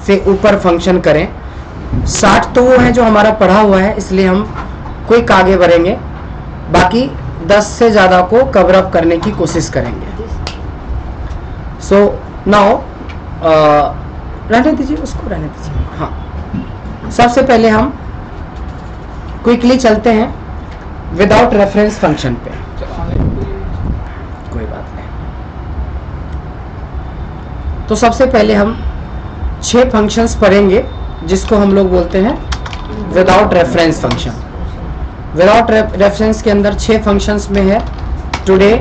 से ऊपर फंक्शन करें। 60 तो वो है जो हमारा पढ़ा हुआ है, इसलिए हम क्विक आगे बढ़ेंगे, बाकी 10 से ज़्यादा को कवर अप करने की कोशिश करेंगे। सो नाउ रहने दीजिए, उसको रहने दीजिए। हाँ, सबसे पहले हम क्विकली चलते हैं विदाउट रेफरेंस फंक्शन पे। कोई बात नहीं। तो सबसे पहले हम 6 फंक्शंस पढ़ेंगे जिसको हम लोग बोलते हैं without reference function. Without reference के अंदर 6 फंक्शंस में है today,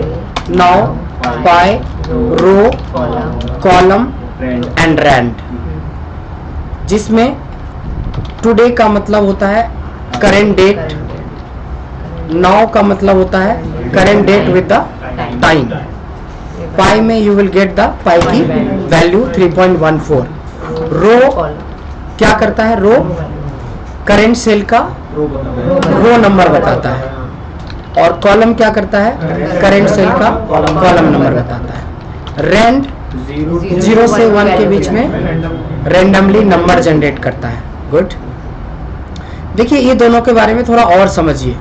now, by, row, column and rand, जिसमें टुडे का मतलब होता है करेंट डेट, नाउ का मतलब होता है current date with the time, pi में you will get the pi की वैल्यू 3.14। रो क्या करता है? रो करेंट सेल का रो नंबर बताता है, और कॉलम क्या करता है? करेंट सेल का कॉलम नंबर बताता है। रैंड 0 से 1 के बीच में रैंडमली नंबर जनरेट करता है। गुड। देखिए ये दोनों के बारे में थोड़ा और समझिए।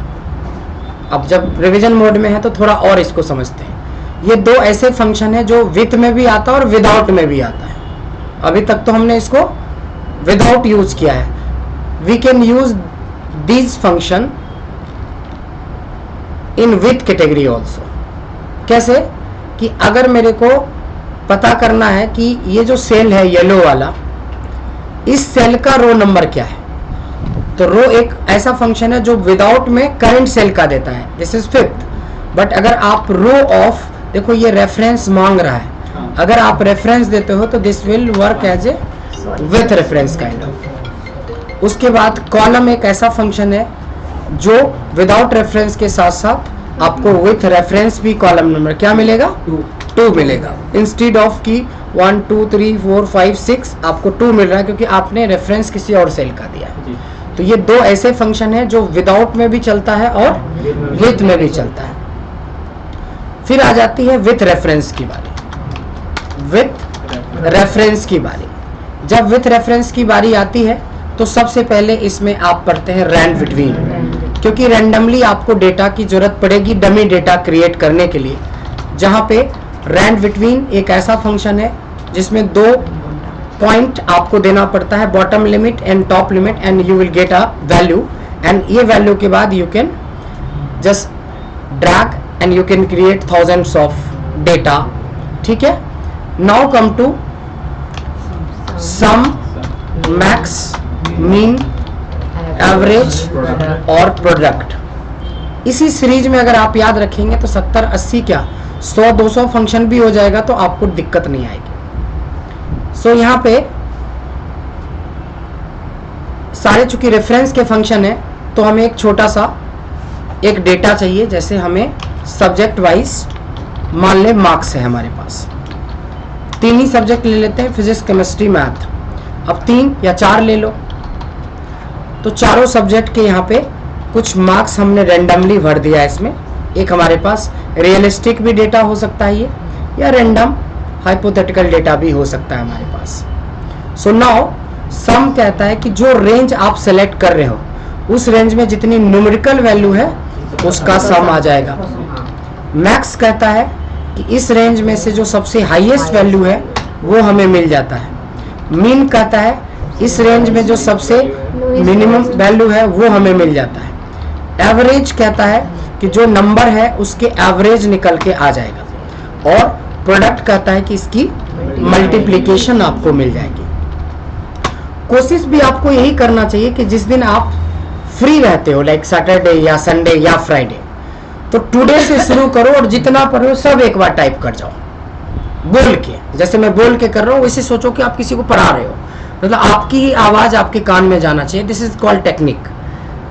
अब जब रिवीजन मोड में है तो थोड़ा और इसको समझते हैं। ये 2 ऐसे फंक्शन है जो विथ में भी आता है और विदाउट में भी आता है। अभी तक तो हमने इसको विदाउट यूज किया है। We can use this function in with category also. कैसे? कि अगर मेरे को पता करना है कि ये जो सेल है येलो वाला, इस सेल का रो नंबर क्या है, तो रो एक ऐसा फंक्शन है जो विदाउट में करंट सेल का देता है, दिस इज 5th। बट अगर आप रो ऑफ, देखो ये रेफरेंस मांग रहा है, अगर आप रेफरेंस देते हो तो this will work as a with reference kind of. उसके बाद कॉलम एक ऐसा फंक्शन है जो विदाउट रेफरेंस के साथ साथ आपको विथ रेफरेंस भी कॉलम नंबर क्या मिलेगा? 2 मिलेगा। इंस्टेड ऑफ की 1 2 3 4 5 6 आपको 2 मिल रहा है क्योंकि आपने रेफरेंस किसी और सेल का दिया है। तो ये 2 ऐसे फंक्शन है जो विदाउट में भी चलता है और विथ में भी चलता है। फिर आ जाती है विथ रेफरेंस की बारी। विथ रेफरेंस की बारी, जब विथ रेफरेंस की बारी आती है तो सबसे पहले इसमें आप पढ़ते हैं रैंड बिटवीन, क्योंकि रैंडमली आपको डेटा की जरूरत पड़ेगी डमी डेटा क्रिएट करने के लिए, जहां पे रैंड बिटवीन एक ऐसा फंक्शन है जिसमें 2 पॉइंट आपको देना पड़ता है, bottom limit and top limit, and you will get a value, and ये वैल्यू के बाद you can just drag and you can create thousands of data. ठीक है। Now come to sum, max, mean, average और product. इसी series में अगर आप याद रखेंगे तो 70 80 क्या 100 200 फंक्शन भी हो जाएगा तो आपको दिक्कत नहीं आएगी। सो यहाँ पे सारे चूंकि रेफरेंस के फंक्शन है तो हमें एक छोटा सा एक डेटा चाहिए। जैसे हमें सब्जेक्ट वाइज मान ले मार्क्स है हमारे पास, 3 ही सब्जेक्ट ले लेते हैं, फिजिक्स केमिस्ट्री मैथ। अब 3 या 4 ले लो, तो चारों सब्जेक्ट के यहाँ पे कुछ मार्क्स हमने रैंडमली भर दिया है इसमें। एक हमारे पास रियलिस्टिक भी डेटा हो सकता है ये, या रैंडम हाइपोथेटिकल डेटा भी हो सकता है हमारे पास। सो नाउ सम कहता है कि जो रेंज आप सेलेक्ट कर रहे हो उस रेंज में जितनी न्यूमेरिकल वैल्यू है उसका सम आ जाएगा। मैक्स कहता है कि इस रेंज में से जो सबसे हाईएस्ट वैल्यू है वो हमें मिल जाता है। मीन कहता है इस रेंज में जो सबसे मिनिमम वैल्यू है वो हमें मिल जाता है। एवरेज कहता है कि जो नंबर है उसके एवरेज निकल के आ जाएगा। और प्रोडक्ट कहता है कि इसकी मल्टीप्लिकेशन आपको मिल जाएगी। कोशिश भी आपको यही करना चाहिए कि जिस दिन आप फ्री रहते हो, लाइक सैटरडे या संडे या फ्राइडे, तो टुडे से शुरू करो और जितना पढ़ो सब एक बार टाइप कर जाओ बोल के। जैसे मैं बोल के कर रहा हूँ वैसे सोचो कि आप किसी को पढ़ा रहे हो, मतलब आपकी ही आवाज आपके कान में जाना चाहिए। This is called technique.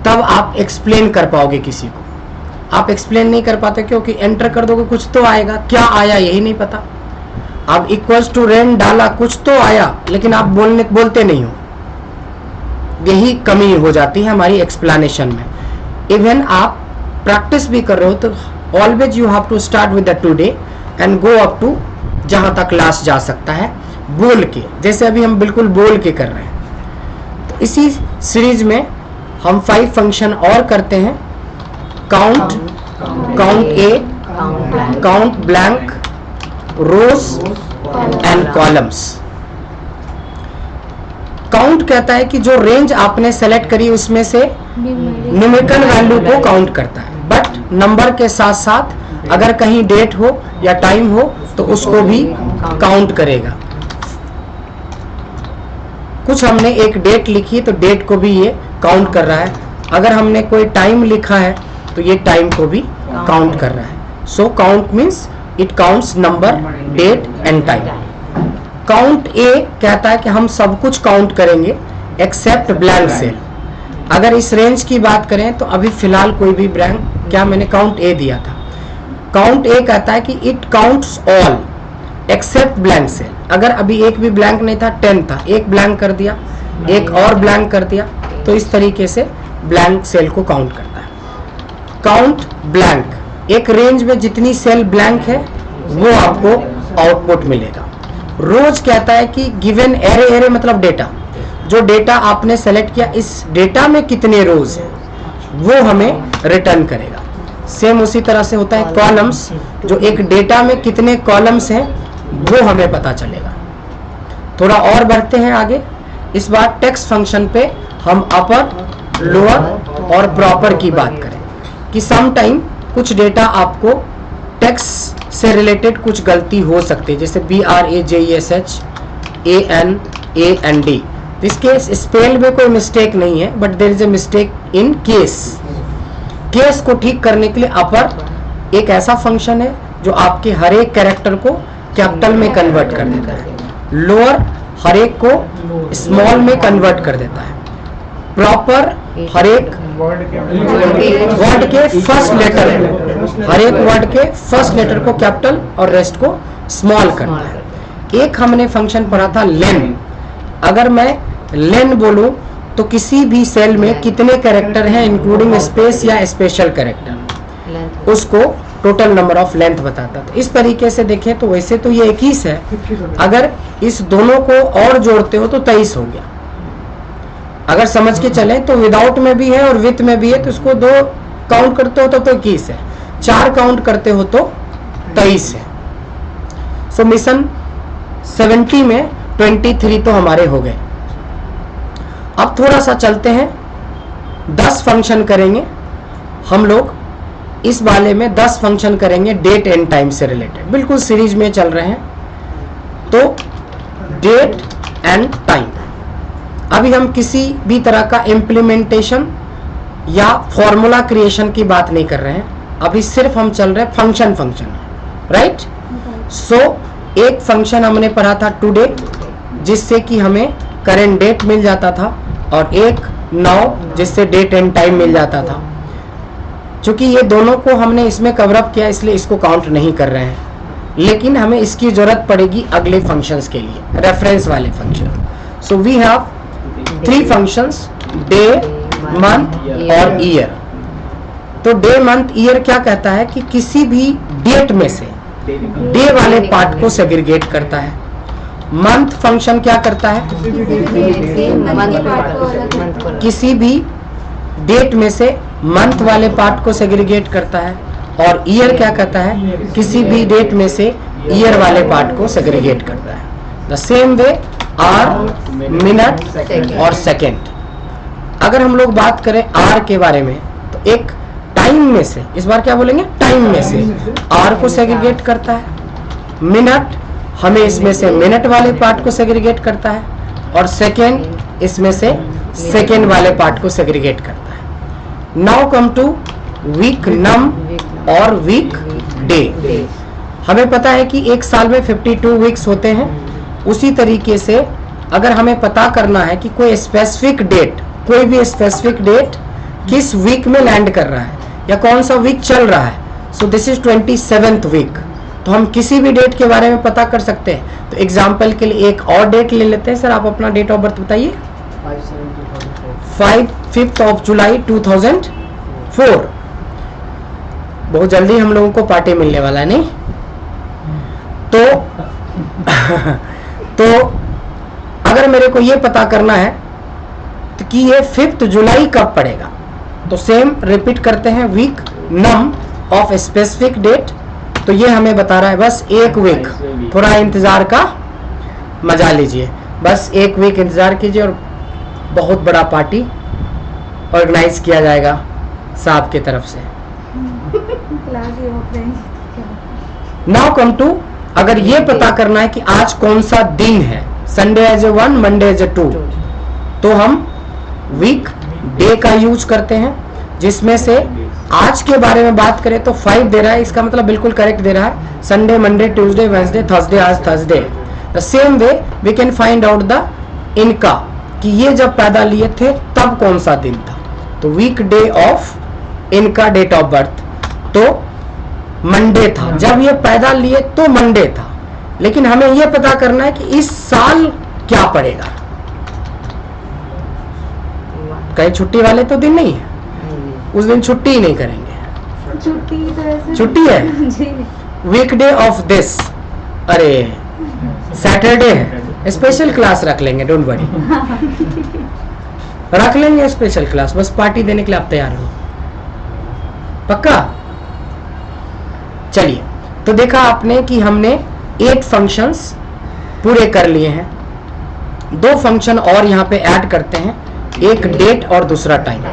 तब आप एक्सप्लेन कर पाओगे किसी को। आप एक्सप्लेन नहीं कर पाते क्योंकि एंटर कर दोगे कुछ तो आएगा, क्या आया यही नहीं पता। आप इक्वल्स टू रेंज डाला, कुछ तो आया, लेकिन आप बोलते नहीं हो। यही कमी हो जाती है हमारी एक्सप्लेनेशन में। इवन आप प्रैक्टिस भी कर रहे हो तो always you have to start with the today and go up to जहां तक लास्ट जा सकता है, बोल के, जैसे अभी हम बिल्कुल बोल के कर रहे हैं। तो इसी सीरीज में हम 5 फंक्शन और करते हैं। Count, count A, count blank, rows and columns. Count कहता है कि जो रेंज आपने सेलेक्ट करी उसमें से न्यूमेरिकल वैल्यू को काउंट करता है, बट नंबर के साथ साथ अगर कहीं डेट हो या टाइम हो तो उसको भी काउंट करेगा। कुछ हमने एक डेट लिखी तो डेट को भी ये काउंट कर रहा है, अगर हमने कोई टाइम लिखा है तो ये टाइम को भी काउंट कर रहा है। So count means it counts number, date and time. Count A कहता है कि हम सब कुछ काउंट करेंगे एक्सेप्ट ब्लैंक सेल। अगर इस रेंज की बात करें तो अभी फिलहाल कोई भी ब्लैंक, क्या मैंने काउंट ए दिया था। काउंट ए कहता है कि it counts all except blank cell. अगर अभी एक भी ब्लैंक नहीं था, 10 था, एक ब्लैंक कर दिया, एक और ब्लैंक कर दिया, तो इस तरीके से ब्लैंक सेल को काउंट करता है। काउंट ब्लैंक, एक रेंज में जितनी सेल ब्लैंक है वो आपको आउटपुट मिलेगा। रोज कहता है कि गिवन एरे, एरे मतलब डेटा, जो डेटा आपने सेलेक्ट किया इस डेटा में कितने रोज हैं वो हमें रिटर्न करेगा। सेम उसी तरह से होता है कॉलम्स, जो एक डेटा में कितने कॉलम्स हैं वो हमें पता चलेगा। थोड़ा और बढ़ते हैं आगे। इस बार टेक्स्ट फंक्शन पे हम अपर, लोअर और प्रॉपर की बात करें कि सम टाइम कुछ डेटा आपको टेक्स्ट से रिलेटेड कुछ गलती हो सकती है, जैसे BRAJESH, ANAND। इसके स्पेल में कोई मिस्टेक नहीं है, but there is a mistake in case. Case को ठीक करने के लिए अपर एक ऐसा फंक्शन है जो आपके हर एक कैरेक्टर को कैपिटल में कन्वर्ट कर देता है, लोअर हर एक को स्मॉल में कन्वर्ट कर देता है, प्रॉपर हर एक वर्ड के फर्स्ट लेटर, हर एक वर्ड के फर्स्ट लेटर को कैपिटल और रेस्ट को स्मॉल करता है। एक हमने फंक्शन पढ़ा था लेन। अगर मैं लेन बोलूं तो किसी भी सेल में कितने कैरेक्टर हैं इंक्लूडिंग स्पेस या स्पेशल कैरेक्टर, उसको टोटल नंबर ऑफ लेंथ बताता था। इस तरीके से देखें तो वैसे तो ये 21 है, अगर इस दोनों को और जोड़ते हो तो 23 हो गया। अगर समझ के चलें तो विदाउट में भी है और विथ में भी है, तो इसको 2 काउंट करते हो तो 21 है, 4 काउंट करते हो तो 23 है। सो मिशन 70 में 23 तो हमारे हो गए। अब थोड़ा सा चलते हैं, 10 फंक्शन करेंगे हम लोग। इस वाले में 10 फंक्शन करेंगे डेट एंड टाइम से रिलेटेड, बिल्कुल सीरीज में चल रहे हैं। तो डेट एंड टाइम, अभी हम किसी भी तरह का इम्प्लीमेंटेशन या फॉर्मूला क्रिएशन की बात नहीं कर रहे हैं, अभी सिर्फ हम चल रहे हैं फंक्शन, राइट। सो एक फंक्शन हमने पढ़ा था टुडे, जिससे कि हमें करेंट डेट मिल जाता था, और एक नाउ जिससे डेट एंड टाइम मिल जाता था। चूंकि ये दोनों को हमने इसमें कवर अप किया इसलिए इसको काउंट नहीं कर रहे हैं, लेकिन हमें इसकी जरूरत पड़ेगी अगले फंक्शंस के लिए, रेफरेंस वाले फंक्शन। So we have 3 functions, day, month और ईयर। तो डे, मंथ, ईयर क्या कहता है कि किसी भी डेट में से डे वाले पार्ट को सेग्रीगेट करता है। मंथ फंक्शन क्या करता है, किसी भी डेट में से मंथ वाले पार्ट को सेग्रीगेट करता है, और ईयर क्या कहता है, किसी भी डेट में से ईयर वाले पार्ट को सेग्रीगेट करता है। The same way hour, minute और सेकेंड। अगर हम लोग बात करें आर के बारे में तो एक टाइम में से, इस बार क्या बोलेंगे, टाइम में से आर को सेग्रीगेट करता है। मिनट हमें इसमें से मिनट वाले पार्ट को सेग्रीगेट करता है, और सेकेंड इसमें से सेकेंड वाले पार्ट को सेग्रीगेट करता है। नाउ कम टू वीक, नम और वीक डे। हमें पता है कि एक साल में 52 वीक्स होते हैं। उसी तरीके से अगर हमें पता करना है कि कोई स्पेसिफिक डेट, कोई भी स्पेसिफिक डेट किस वीक में लैंड कर रहा है या कौन सा वीक चल रहा है, सो दिस इज 27th वीक, तो हम किसी भी डेट के बारे में पता कर सकते हैं। तो एग्जाम्पल के लिए एक और डेट ले लेते हैं। सर आप अपना डेट ऑफ बर्थ बताइए। 5th of July 2004। बहुत जल्दी हम लोगों को पार्टी मिलने वाला है, नहीं तो तो अगर मेरे को ये पता करना है तो कि ये 5 जुलाई कब पड़ेगा, तो सेम रिपीट करते हैं, week num of specific date, तो ये हमें बता रहा है बस एक वीक, थोड़ा इंतजार का मजा लीजिए, बस एक वीक इंतजार कीजिए और बहुत बड़ा पार्टी ऑर्गेनाइज किया जाएगा साहब की तरफ से। नाउ कम टू, अगर ये पता करना है कि आज कौन सा दिन है, Sunday as a 1, Monday as a 2, तो हम वीक डे का यूज करते हैं, जिसमें से आज के बारे में बात करें तो 5 दे रहा है, इसका मतलब बिल्कुल करेक्ट दे रहा है, Sunday, Monday, Tuesday, Wednesday, Thursday, आज Thursday. The same way we can find out the इनका, कि ये जब पैदा लिए थे तब कौन सा दिन था, तो वीक डे ऑफ इनका डेट ऑफ बर्थ तो मंडे था, जब ये पैदा लिए तो मंडे था, लेकिन हमें ये पता करना है कि इस साल क्या पड़ेगा। कहीं छुट्टी वाले तो दिन नहीं है, उस दिन छुट्टी ही नहीं करेंगे, छुट्टी है, वीकडे ऑफ दिस, अरे सैटरडे है, स्पेशल क्लास रख लेंगे, डोंट वरी, रख लेंगे स्पेशल क्लास, बस पार्टी देने के लिए आप तैयार हो, पक्का। चलिए, तो देखा आपने कि हमने 8 फंक्शंस पूरे कर लिए हैं, 2 फंक्शन और यहाँ पे ऐड करते हैं, एक डेट और दूसरा टाइम।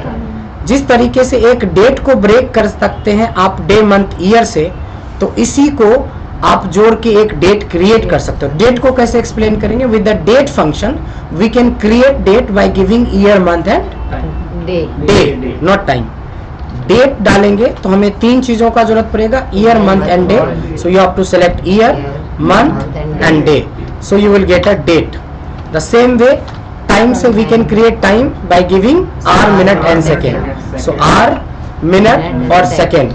जिस तरीके से एक डेट को ब्रेक कर सकते हैं आप डे, मंथ, ईयर से, तो इसी को आप जोड़ के एक डेट क्रिएट कर सकते हो। डेट को कैसे एक्सप्लेन करेंगे, with the date function we can create date by giving year, month and day, not time. Date डालेंगे तो हमें 3 चीजों का जरूरत पड़ेगा, year, month and day, so you have to select year, month and day, so you will get a date. The same way time से we can create time by giving hour, minute and second, so hour, minute और second.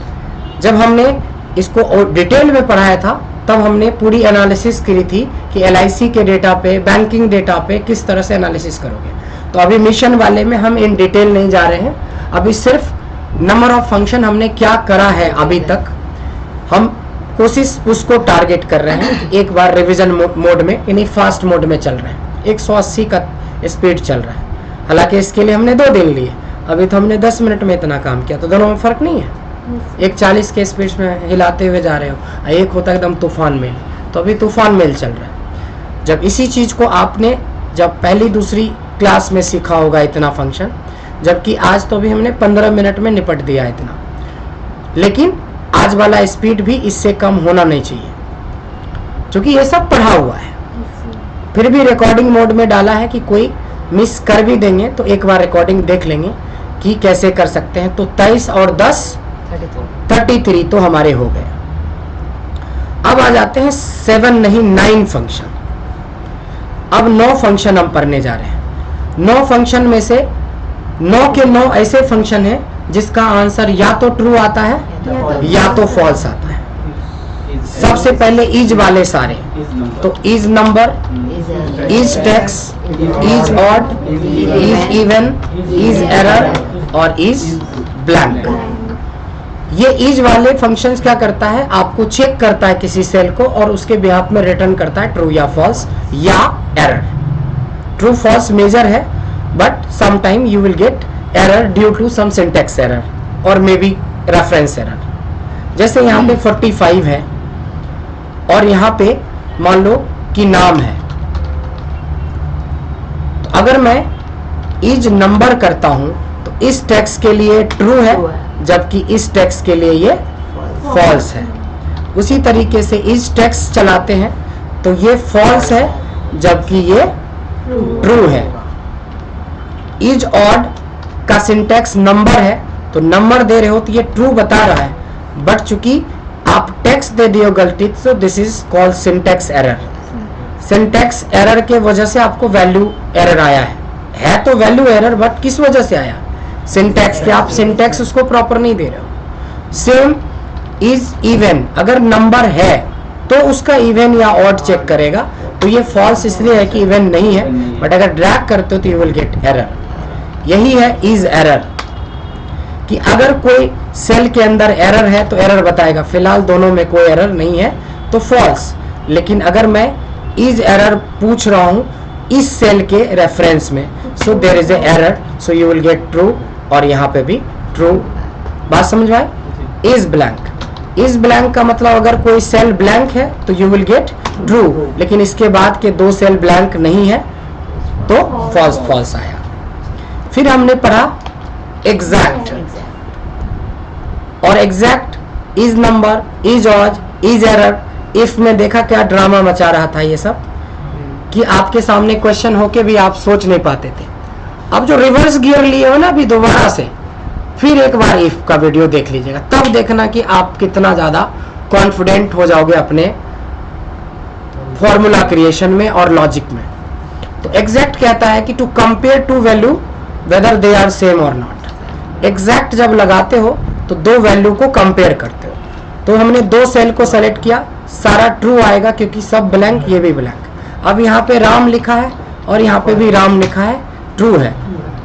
जब हमने इसको detail में पढ़ाया था तब हमने पूरी एनालिसिस करी थी कि LIC के डेटा पे, बैंकिंग डेटा पे किस तरह से एनालिसिस करोगे। तो अभी मिशन वाले में हम इन डिटेल नहीं जा रहे हैं, अभी सिर्फ नंबर ऑफ फंक्शन हमने क्या करा है अभी तक, हम कोशिश उसको टारगेट कर रहे हैं। एक बार रिवीजन मोड में, यानी फास्ट मोड में चल रहे हैं, 180 का स्पीड चल रहा है, हालांकि इसके लिए हमने 2 दिन लिए, अभी तो हमने 10 मिनट में इतना काम किया, तो दोनों में फर्क नहीं है। एक 40 के स्पीड में हिलाते हुए जा रहे हो, एक होता है एकदम तूफान मेल, तो अभी तूफान मेल चल रहा है। जब इसी चीज को आपने जब पहली दूसरी क्लास में सीखा होगा इतना फंक्शन, जबकि आज तो भी हमने 15 मिनट में निपट दिया इतना, लेकिन आज वाला स्पीड भी इससे कम होना नहीं चाहिए, क्योंकि ये सब पढ़ा हुआ है। फिर भी रिकॉर्डिंग मोड में डाला है कि कोई मिस कर भी देंगे तो एक बार रिकॉर्डिंग देख लेंगे कि कैसे कर सकते हैं। तो 23 और 10 33 तो हमारे हो गए। अब आ जाते हैं 7 नहीं 9 फंक्शन। अब 9 फंक्शन हम पढ़ने जा रहे हैं। 9 फंक्शन में से 9 के 9 ऐसे फंक्शन है जिसका आंसर या तो ट्रू आता है या तो फॉल्स आता है। सबसे पहले इज वाले सारे, तो is number, is text, is odd, is even, is error और इज ब्लैंक। ये इज वाले फंक्शंस क्या करता है, आपको चेक करता है किसी सेल को और उसके बिहाफ में रिटर्न करता है ट्रू या फॉल्स या एरर। ट्रू फॉल्स मेजर है, but sometime you will get error due to some syntax error और मे बी रेफरेंस एरर। जैसे यहाँ पे 45 है और यहाँ पे मान लो कि नाम है, तो अगर मैं इज नंबर करता हूं तो इस टेक्स्ट के लिए ट्रू है, जबकि इस टेक्स्ट के लिए ये फॉल्स है। उसी तरीके से इज टेक्स्ट चलाते हैं तो ये फॉल्स है जबकि ये ट्रू है। इज ऑड का सिंटैक्स नंबर है, तो नंबर दे रहे हो तो ये ट्रू बता रहा है, बट चूंकि आप टेक्स्ट दे दिए गलती, तो this is called syntax error. Syntax error के वजह से आपको वैल्यू एरर आया है तो वैल्यू एरर, बट किस वजह से आया, सिंटैक्स के, आप सिंटैक्स उसको प्रॉपर नहीं दे रहे हो। सेम इज इवन, अगर नंबर है तो उसका इवन या ऑड चेक करेगा, तो ये फॉल्स इसलिए है कि इवन नहीं है, बट अगर ड्रैग करते हो तो यू विल गेट एरर। यही है इज एरर, कि अगर कोई सेल के अंदर एरर है तो एरर बताएगा। फिलहाल दोनों में कोई एरर नहीं है तो फॉल्स, लेकिन अगर मैं इज एरर पूछ रहा हूं इस सेल के रेफरेंस में, so there is a error, so you will get true, और यहाँ पे भी ट्रू। बात समझ में आई? इज ब्लैंक, इज ब्लैंक का मतलब अगर कोई सेल ब्लैंक है तो यू विल गेट ट्रू, लेकिन इसके बाद के दो सेल ब्लैंक नहीं है तो फॉल्स फॉल्स आया। फिर हमने पढ़ा एग्जैक्ट, और exact, is number, is odd, is error, if में देखा क्या ड्रामा मचा रहा था ये सब, कि आपके सामने क्वेश्चन होके भी आप सोच नहीं पाते थे। अब जो रिवर्स गियर लिए हो ना अभी दोबारा से, फिर एक बार इफ का वीडियो देख लीजिएगा, तब देखना कि आप कितना ज्यादा कॉन्फिडेंट हो जाओगे अपने फॉर्मूला क्रिएशन में और लॉजिक में। तो एग्जैक्ट कहता है कि to compare two value whether they are same और नॉट। एग्जैक्ट जब लगाते हो तो दो वैल्यू को कंपेयर करते हो। तो हमने दो सेल को सेलेक्ट किया, सारा ट्रू आएगा क्योंकि सब ब्लैंक, ये भी ब्लैंक। अब यहाँ पे राम लिखा है और यहाँ पे भी राम लिखा है, ट्रू है।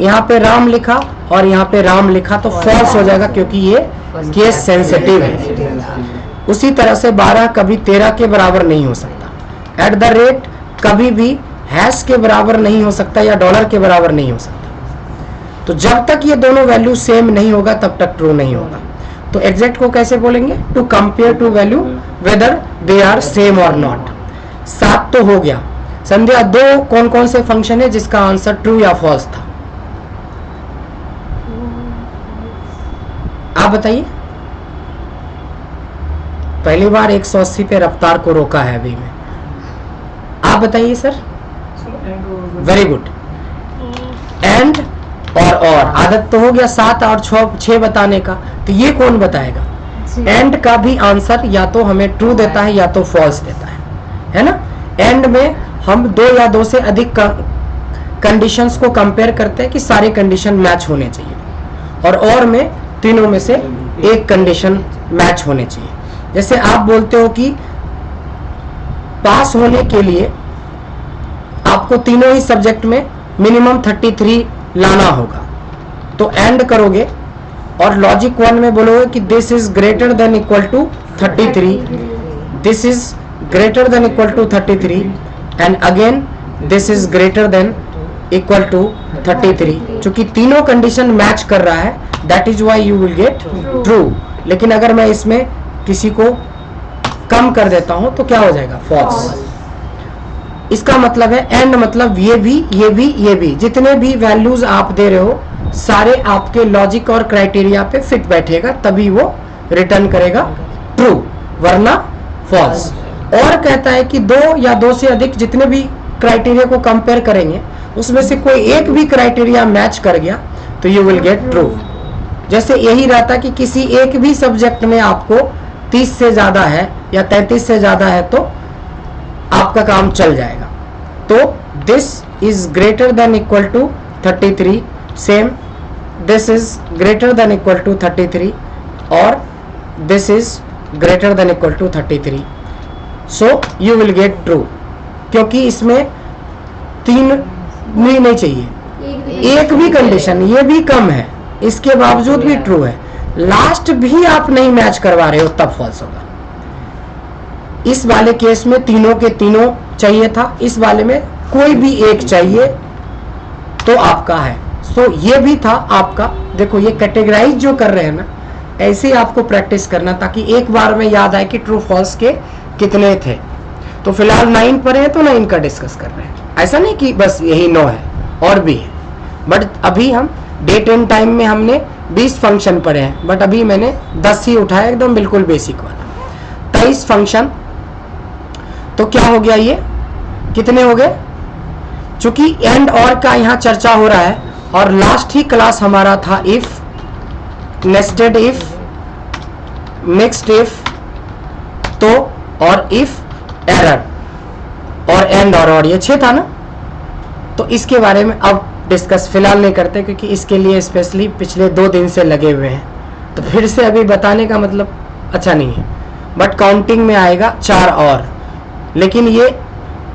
यहाँ पे राम लिखा और यहाँ पे राम लिखा तो फॉल्स हो जाएगा क्योंकि ये केस सेंसिटिव है। उसी तरह से 12 कभी 13 के बराबर नहीं हो सकता। एट द रेट कभी भी हैश के बराबर नहीं हो सकता या डॉलर के बराबर नहीं हो सकता। तो जब तक ये दोनों वैल्यू सेम नहीं होगा तब तक ट्रू नहीं होगा। तो एग्जैक्ट को कैसे बोलेंगे? To compare two value whether they are same और नॉट। 7 तो हो गया। संध्या, दो कौन कौन से फंक्शन है जिसका आंसर ट्रू या फॉल्स था? आप बताइए। पहली बार 180 पे रफ्तार को रोका है अभी में। आप बताइए सर। Very good. एंड और आदत तो हो गया 7 और 6 बताने का, तो ये कौन बताएगा? एंड का भी आंसर या तो हमें ट्रू देता है या तो फॉल्स देता है ना। एंड में हम 2 या 2 से अधिक कंडीशंस को कंपेयर करते हैं कि सारे कंडीशन मैच होने चाहिए, और में तीनों में से एक कंडीशन मैच होने चाहिए। जैसे आप बोलते हो कि पास होने के लिए आपको तीनों ही सब्जेक्ट में मिनिमम 33 लाना होगा, तो एंड करोगे और लॉजिक 1 में बोलोगे कि this is greater than equal to 33, this is greater than equal to 33 and again this is greater than equal to 33। चूंकि तीनों कंडीशन मैच कर रहा है, that is why you will get true. लेकिन अगर मैं इसमें किसी को कम कर देता हूं तो क्या हो जाएगा? फॉल्स। इसका मतलब है एंड मतलब ये भी, ये भी, ये भी, जितने भी वैल्यूज आप दे रहे हो सारे आपके लॉजिक और क्राइटेरिया पे फिट बैठेगा, तभी वो रिटर्न करेगा ट्रू, वरना फॉल्स। और कहता है कि 2 या 2 से अधिक जितने भी क्राइटेरिया को कंपेयर करेंगे उसमें से कोई एक भी क्राइटेरिया मैच कर गया तो यू विल गेट ट्रू। जैसे यही रहता कि किसी एक भी सब्जेक्ट में आपको 30 से ज्यादा है या 33 से ज्यादा है तो आपका काम चल जाएगा। तो this is greater than equal to 33, same this is greater than equal to 33 और this is greater than equal to 33, so you will get true. क्योंकि इसमें 3 भी नहीं चाहिए, एक भी कंडीशन, ये भी कम है, इसके बावजूद भी ट्रू है। लास्ट भी आप नहीं मैच करवा रहे हो तब फॉल्स होगा। इस वाले केस में तीनों के तीनों चाहिए था, इस वाले में कोई भी एक चाहिए तो आपका है। सो ये भी था आपका। देखो ये कैटेगराइज जो कर रहे हैं ना, ऐसे ही आपको प्रैक्टिस करना ताकि एक बार में याद आए कि ट्रू फॉल्स के कितने थे। तो फिलहाल 9 पर है तो 9 का डिस्कस कर रहे हैं, ऐसा नहीं कि बस यही 9 है, और भी है। बट अभी हम डेट एंड टाइम में हमने 20 फंक्शन पढ़े हैं, बट अभी मैंने 10 ही उठाया, एकदम बिल्कुल बेसिक वाला। 23 फंक्शन। तो क्या हो गया, ये कितने हो गए? चूंकि एंड और का यहाँ चर्चा हो रहा है और लास्ट ही क्लास हमारा था if, nested if, mixed if, तो और इफ, एरर और एंड और ये 6 था ना। तो इसके बारे में अब डिस्कस फिलहाल नहीं करते क्योंकि इसके लिए स्पेशली पिछले 2 दिन से लगे हुए हैं, तो फिर से अभी बताने का मतलब अच्छा नहीं है। बट काउंटिंग में आएगा 4 और, लेकिन ये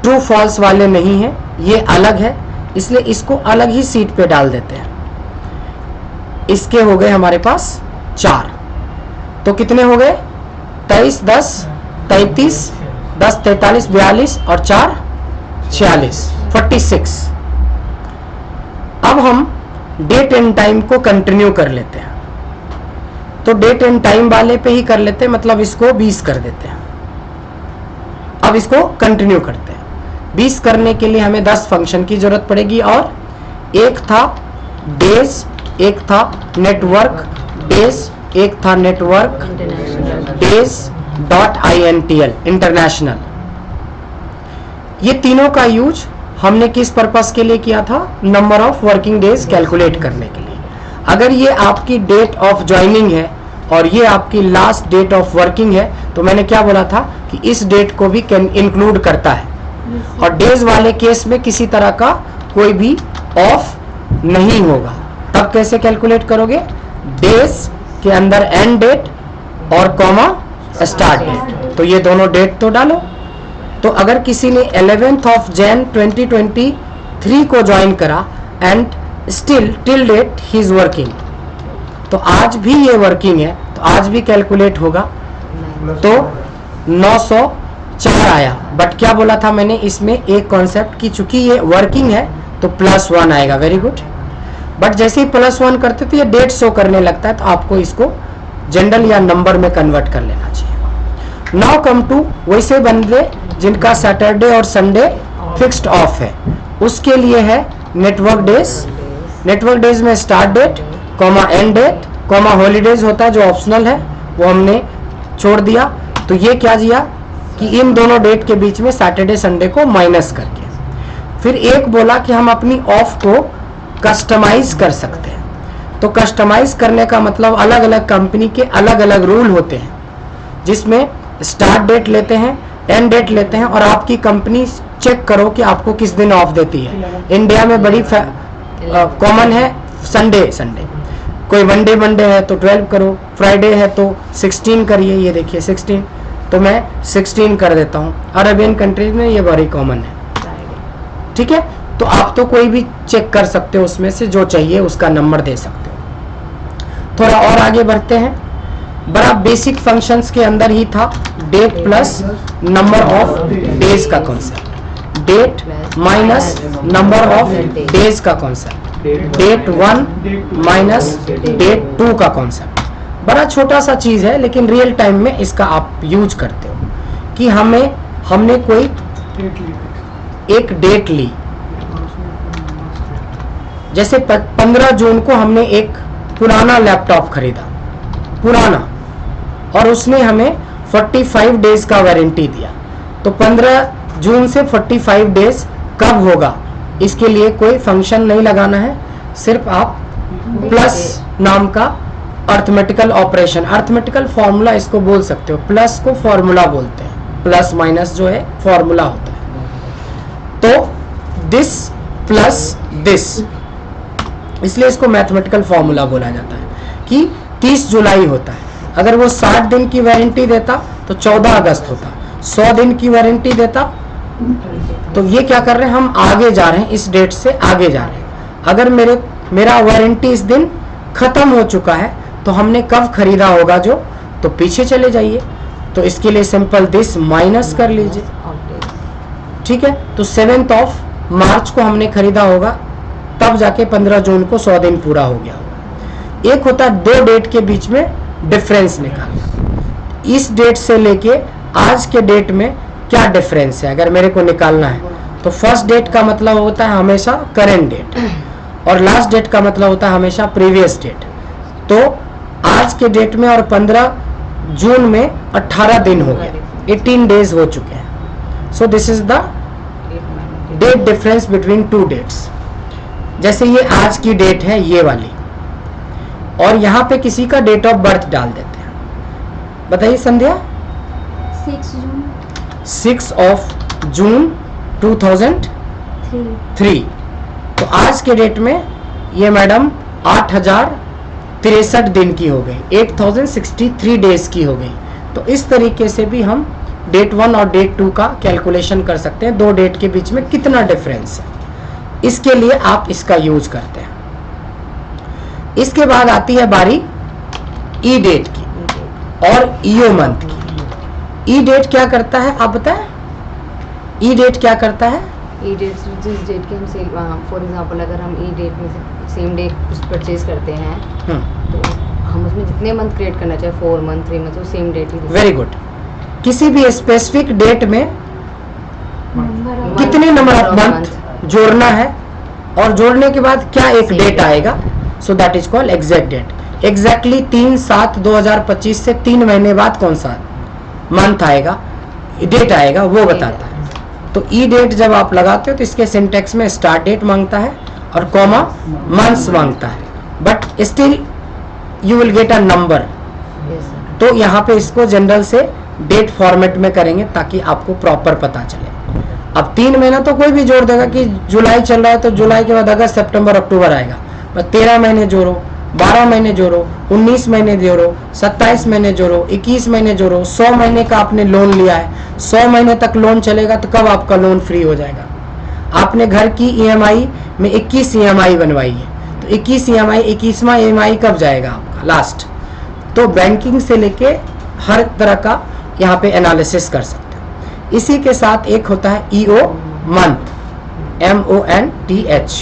ट्रू फॉल्स वाले नहीं है, ये अलग है, इसलिए इसको अलग ही सीट पे डाल देते हैं। इसके हो गए हमारे पास 4, तो कितने हो गए? 23, 10, 33, 10, 43, 42 और 4, 46। अब हम डेट एंड टाइम को कंटिन्यू कर लेते हैं, तो डेट एंड टाइम वाले पे ही कर लेते हैं, मतलब इसको 20 कर देते हैं। अब इसको कंटिन्यू करते हैं। 20 करने के लिए हमें 10 फंक्शन की जरूरत पड़ेगी, और एक था डेज, एक था नेटवर्क डेज, एक था नेटवर्क डेज .intl इंटरनेशनल। ये तीनों का यूज हमने किस पर्पस के लिए किया था? Number of working days calculate करने के लिए। अगर ये आपकी डेट ऑफ ज्वाइनिंग है और ये आपकी लास्ट डेट ऑफ वर्किंग है, तो मैंने क्या बोला था कि इस डेट को भी इंक्लूड करता है। और डेज वाले केस में किसी तरह का कोई भी ऑफ नहीं होगा। तब कैसे कैलकुलेट करोगे? डेज के अंदर एंड डेट और कॉमा स्टार्ट डेट, तो ये दोनों डेट तो डालो। तो अगर किसी ने 11th of Jan 2023 को ज्वाइन करा and still till date he is working, तो आज भी ये वर्किंग है, तो आज भी कैलकुलेट होगा। तो 904 आया। बट क्या बोला था मैंने इसमें एक कॉन्सेप्ट की, चूंकि ये वर्किंग है तो +1 आएगा। Very good. बट जैसे ही +1 करते तो ये डेट शो करने लगता है, तो आपको इसको जनरल या नंबर में कन्वर्ट कर लेना चाहिए। नाउ कम टू वैसे बंदे जिनका सैटरडे और संडे फिक्स्ड ऑफ है, उसके लिए है नेटवर्क डेज। नेटवर्क डेज में start date comma end date comma holidays होता है जो ऑप्शनल है, वो हमने छोड़ दिया। तो ये क्या दिया कि इन दोनों डेट के बीच में सैटरडे संडे को माइनस करके, फिर एक बोला कि हम अपनी ऑफ को कस्टमाइज कर सकते हैं। तो कस्टमाइज करने का मतलब अलग अलग कंपनी के अलग अलग रूल होते हैं, जिसमें स्टार्ट डेट लेते हैं, एंड डेट लेते हैं, और आपकी कंपनी चेक करो कि आपको किस दिन ऑफ देती है। इंडिया में बड़ी कॉमन है संडे। कोई मंडे है तो 12 करो, फ्राइडे है तो 16 करिए। ये देखिए 16, तो मैं 16 कर देता हूँ। अरेबियन कंट्रीज में ये बड़ी कॉमन है। ठीक है, तो आप तो कोई भी चेक कर सकते हो, उसमें से जो चाहिए उसका नंबर दे सकते हो। थोड़ा और आगे बढ़ते हैं। बड़ा बेसिक फंक्शंस के अंदर ही था date plus number of days का concept, date minus number of days का कॉन्सेप्ट, डेट 1 माइनस डेट 2 का कॉन्सेप्ट। बड़ा छोटा सा चीज है, लेकिन रियल टाइम में इसका आप यूज करते हो कि हमने कोई एक डेट ली। जैसे 15 जून को हमने एक पुराना लैपटॉप खरीदा, पुराना, और उसने हमें 45 डेज का वारंटी दिया। तो 15 जून से 45 डेज कब होगा, इसके लिए कोई फंक्शन नहीं लगाना है, सिर्फ आप प्लस नाम का अर्थमेटिकल ऑपरेशन, अर्थमेटिकल फॉर्मूला इसको बोल सकते हो, प्लस को फॉर्मूला बोलते हैं, प्लस माइनस जो है फॉर्मूला होता है। तो दिस प्लस दिस, इसलिए इसको मैथमेटिकल फॉर्मूला बोला जाता है कि 30 जुलाई होता है। अगर वो 60 दिन की वारंटी देता तो 14 अगस्त होता, 100 दिन की वारंटी देता, तो ये क्या कर रहे हैं, हम आगे जा रहे हैं, इस डेट से आगे जा रहे हैं। अगर मेरा वारंटी इस दिन खत्म हो चुका है, तो हमने कब खरीदा होगा जो, तो पीछे चले जाइए। तो इसके लिए सिंपल दिस माइनस कर लीजिए। ठीक है, तो 7th of मार्च को हमने खरीदा होगा, तब जाके 15 जून को 100 दिन पूरा हो गया होगा। एक होता है 2 डेट के बीच में डिफरेंस निकालना, इस डेट से लेके आज के डेट में क्या डिफरेंस है अगर मेरे को निकालना है। तो फर्स्ट डेट का मतलब होता है हमेशा करंट डेट, और लास्ट डेट का मतलब होता है हमेशा प्रीवियस डेट। तो आज के डेट में और 15 जून में 18 दिन हो गए, 18 डेज हो चुके हैं। So this is the date difference between 2 dates. जैसे ये आज की डेट है ये वाली, और यहाँ पे किसी का डेट ऑफ बर्थ डाल देते हैं। बताइए संध्या। 6 ऑफ जून 2003। तो आज के डेट में ये मैडम 8063 दिन की हो गई, 8063 डेज की हो गई। तो इस तरीके से भी हम डेट 1 और डेट 2 का कैलकुलेशन कर सकते हैं, 2 डेट के बीच में कितना डिफरेंस है, इसके लिए आप इसका यूज करते हैं। इसके बाद आती है बारी ई डेट की और ईओ मंथ की। ई डेट क्या करता है आप बताएं? ई डेट क्या करता है? ई डेट जिस डेट की हम सेल, फॉर एग्जांपल अगर हम ई डेट में से सेम डे कुछ परचेज करते हैं तो हम उसमें जितने मंथ क्रिएट करना चाहे 4 मंथ 3 मंथ, वो सेम डेट ही। Very good. किसी भी स्पेसिफिक डेट में कितने नंबर ऑफ मंथ जोड़ना है और जोड़ने के बाद क्या एक डेट आएगा, so that is called exact date. Exactly 3/7/2025 से 3 महीने बाद कौन सा मंथ आएगा, डेट आएगा, वो बताता है। तो ई डेट जब आप लगाते हो तो इसके सिंटेक्स में स्टार्ट डेट मांगता है और कॉमा मंथ्स मांगता है, but still you will get a number. तो यहाँ पे इसको जनरल से डेट फॉर्मेट में करेंगे ताकि आपको प्रॉपर पता चले। अब 3 महीना तो कोई भी जोड़ देगा कि जुलाई चल रहा है तो जुलाई के बाद अगस्त सितंबर अक्टूबर आएगा, बस 13 महीने जोड़ो, 12 महीने जोड़ो, 19 महीने जोड़ो, 27 महीने जोड़ो, 21 महीने जोड़ो। 100 महीने का आपने लोन लिया है, 100 महीने तक लोन चलेगा तो कब आपका लोन फ्री हो जाएगा। आपने घर की ईएमआई में 21 ईएमआई बनवाई है तो 21 ईएमआई 21वां ईएमआई कब जाएगा आपका लास्ट। तो बैंकिंग से लेके हर तरह का यहाँ पे एनालिसिस कर सकते हो। इसी के साथ एक होता है E O month, MONTH,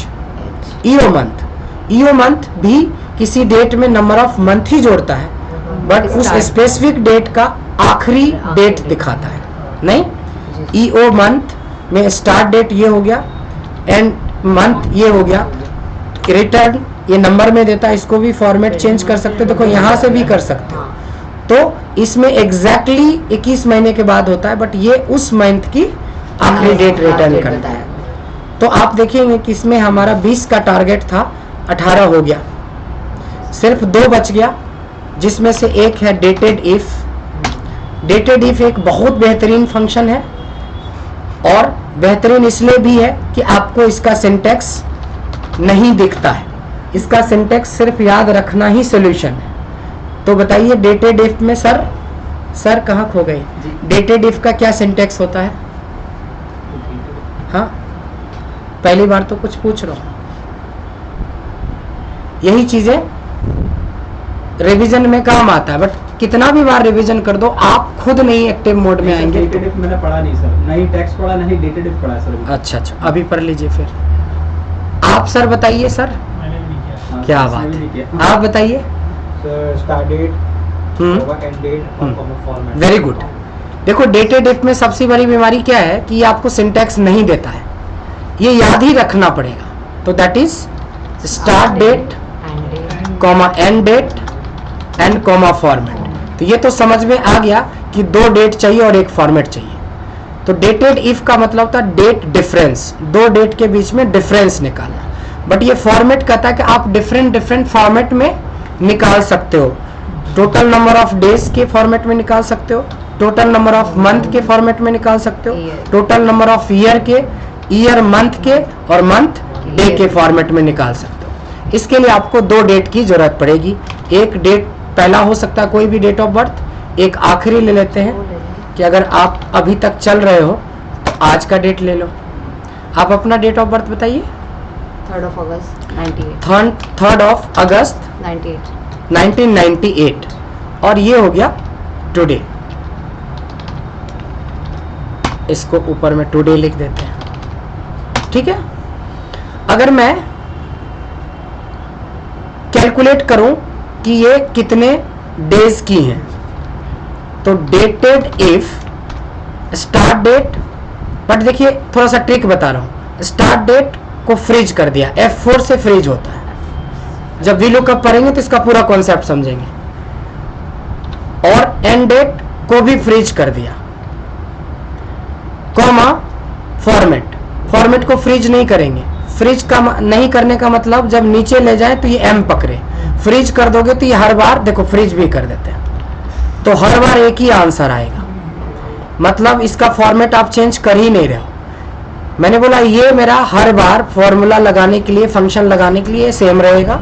E O month. E O month भी किसी डेट में नंबर ऑफ मंथ ही जोड़ता है, बट उस स्पेसिफिक डेट का आखिरी डेट दिखाता है। नहीं, ईओ मंथ में स्टार्ट डेट ये हो गया, एंड मंथ ये हो गया, रिटर्न ये नंबर में देता है, इसको भी फॉर्मेट चेंज कर सकते हो, देखो यहाँ से भी कर सकते हो। तो इसमें एग्जैक्टली 21 महीने के बाद होता है, बट ये उस मंथ की आखिरी डेट रिटर्न करता है। तो आप देखेंगे कि इसमें हमारा 20 का टारगेट था, 18 हो गया, सिर्फ 2 बच गया, जिसमें से एक है डेटेड इफ। डेटेड इफ एक बहुत बेहतरीन फंक्शन है और बेहतरीन इसलिए भी है कि आपको इसका सिंटेक्स नहीं दिखता है, इसका सिंटेक्स सिर्फ याद रखना ही सोल्यूशन है। तो बताइए डेटेड इफ में सर कहाँ खो गए? डेटेड इफ का क्या सिंटेक्स होता है? हाँ, पहली बार तो कुछ पूछ रहा हूं। यही चीजें रिवीजन में काम आता है, बट कितना भी बार रिवीजन कर दो आप खुद नहीं एक्टिव मोड में आएंगे। डेटेड इफ मैंने पढ़ा नहीं सर, नहीं टेक्स्ट पढ़ा नहीं डेटेड इफ पढ़ा सर। अच्छा, अभी पढ़ लीजिए फिर। आप सर बताइए सर। मैंने भी नहीं किया। क्या बात है, आप बताइए। स्टार्ट डेट, एंड डेट और फॉर्मेट। Very good. देखो डेटेड इफ में सबसे बड़ी बीमारी क्या है कि ये आपको सिंटेक्स नहीं देता है, ये याद ही रखना पड़ेगा। तो that is start date, comma end date and comma format. तो ये तो समझ में आ गया कि 2 डेट चाहिए और एक फॉर्मेट चाहिए। तो डेटेड इफ का मतलब था डेट डिफरेंस, 2 डेट के बीच में डिफरेंस निकालना, बट ये फॉर्मेट कहता है कि आप डिफरेंट फॉर्मेट में निकाल सकते हो। टोटल नंबर ऑफ डेज के फॉर्मेट में निकाल सकते हो, टोटल नंबर ऑफ मंथ के फॉर्मेट में निकाल सकते हो, टोटल नंबर ऑफ ईयर के, ईयर मंथ के और मंथ डे के फॉर्मेट में निकाल सकते हो। इसके लिए आपको 2 डेट की जरूरत पड़ेगी। एक डेट पहला हो सकता है कोई भी डेट ऑफ बर्थ, एक आखिरी ले लेते हैं कि अगर आप अभी तक चल रहे हो तो आज का डेट ले लो। आप अपना डेट ऑफ बर्थ बताइए। 3rd of August 98। 3rd of August 1998 और ये हो गया टुडे। इसको ऊपर में टुडे लिख देते हैं, ठीक है। अगर मैं कैलकुलेट करूं कि ये कितने डेज की हैं, तो dated if start date, but देखिए थोड़ा सा ट्रिक बता रहा हूं। स्टार्ट डेट को फ्रीज कर दिया, F4 से फ्रीज होता है। जब वी लुकअप पढ़ेंगे तो इसका पूरा कॉन्सेप्ट समझेंगे। और एंड डेट को भी फ्रीज कर दिया, कॉमा फॉर्मेट को फ्रीज नहीं करेंगे। फ्रीज का नहीं करने का मतलब जब नीचे ले जाए तो ये M पकड़े, फ्रीज कर दोगे तो ये हर बार देखो फ्रीज भी कर देते हैं, तो हर बार एक ही आंसर आएगा। मतलब इसका फॉर्मेट आप चेंज कर ही नहीं रहे हो। मैंने बोला ये मेरा हर बार फॉर्मूला लगाने के लिए, फंक्शन लगाने के लिए सेम रहेगा,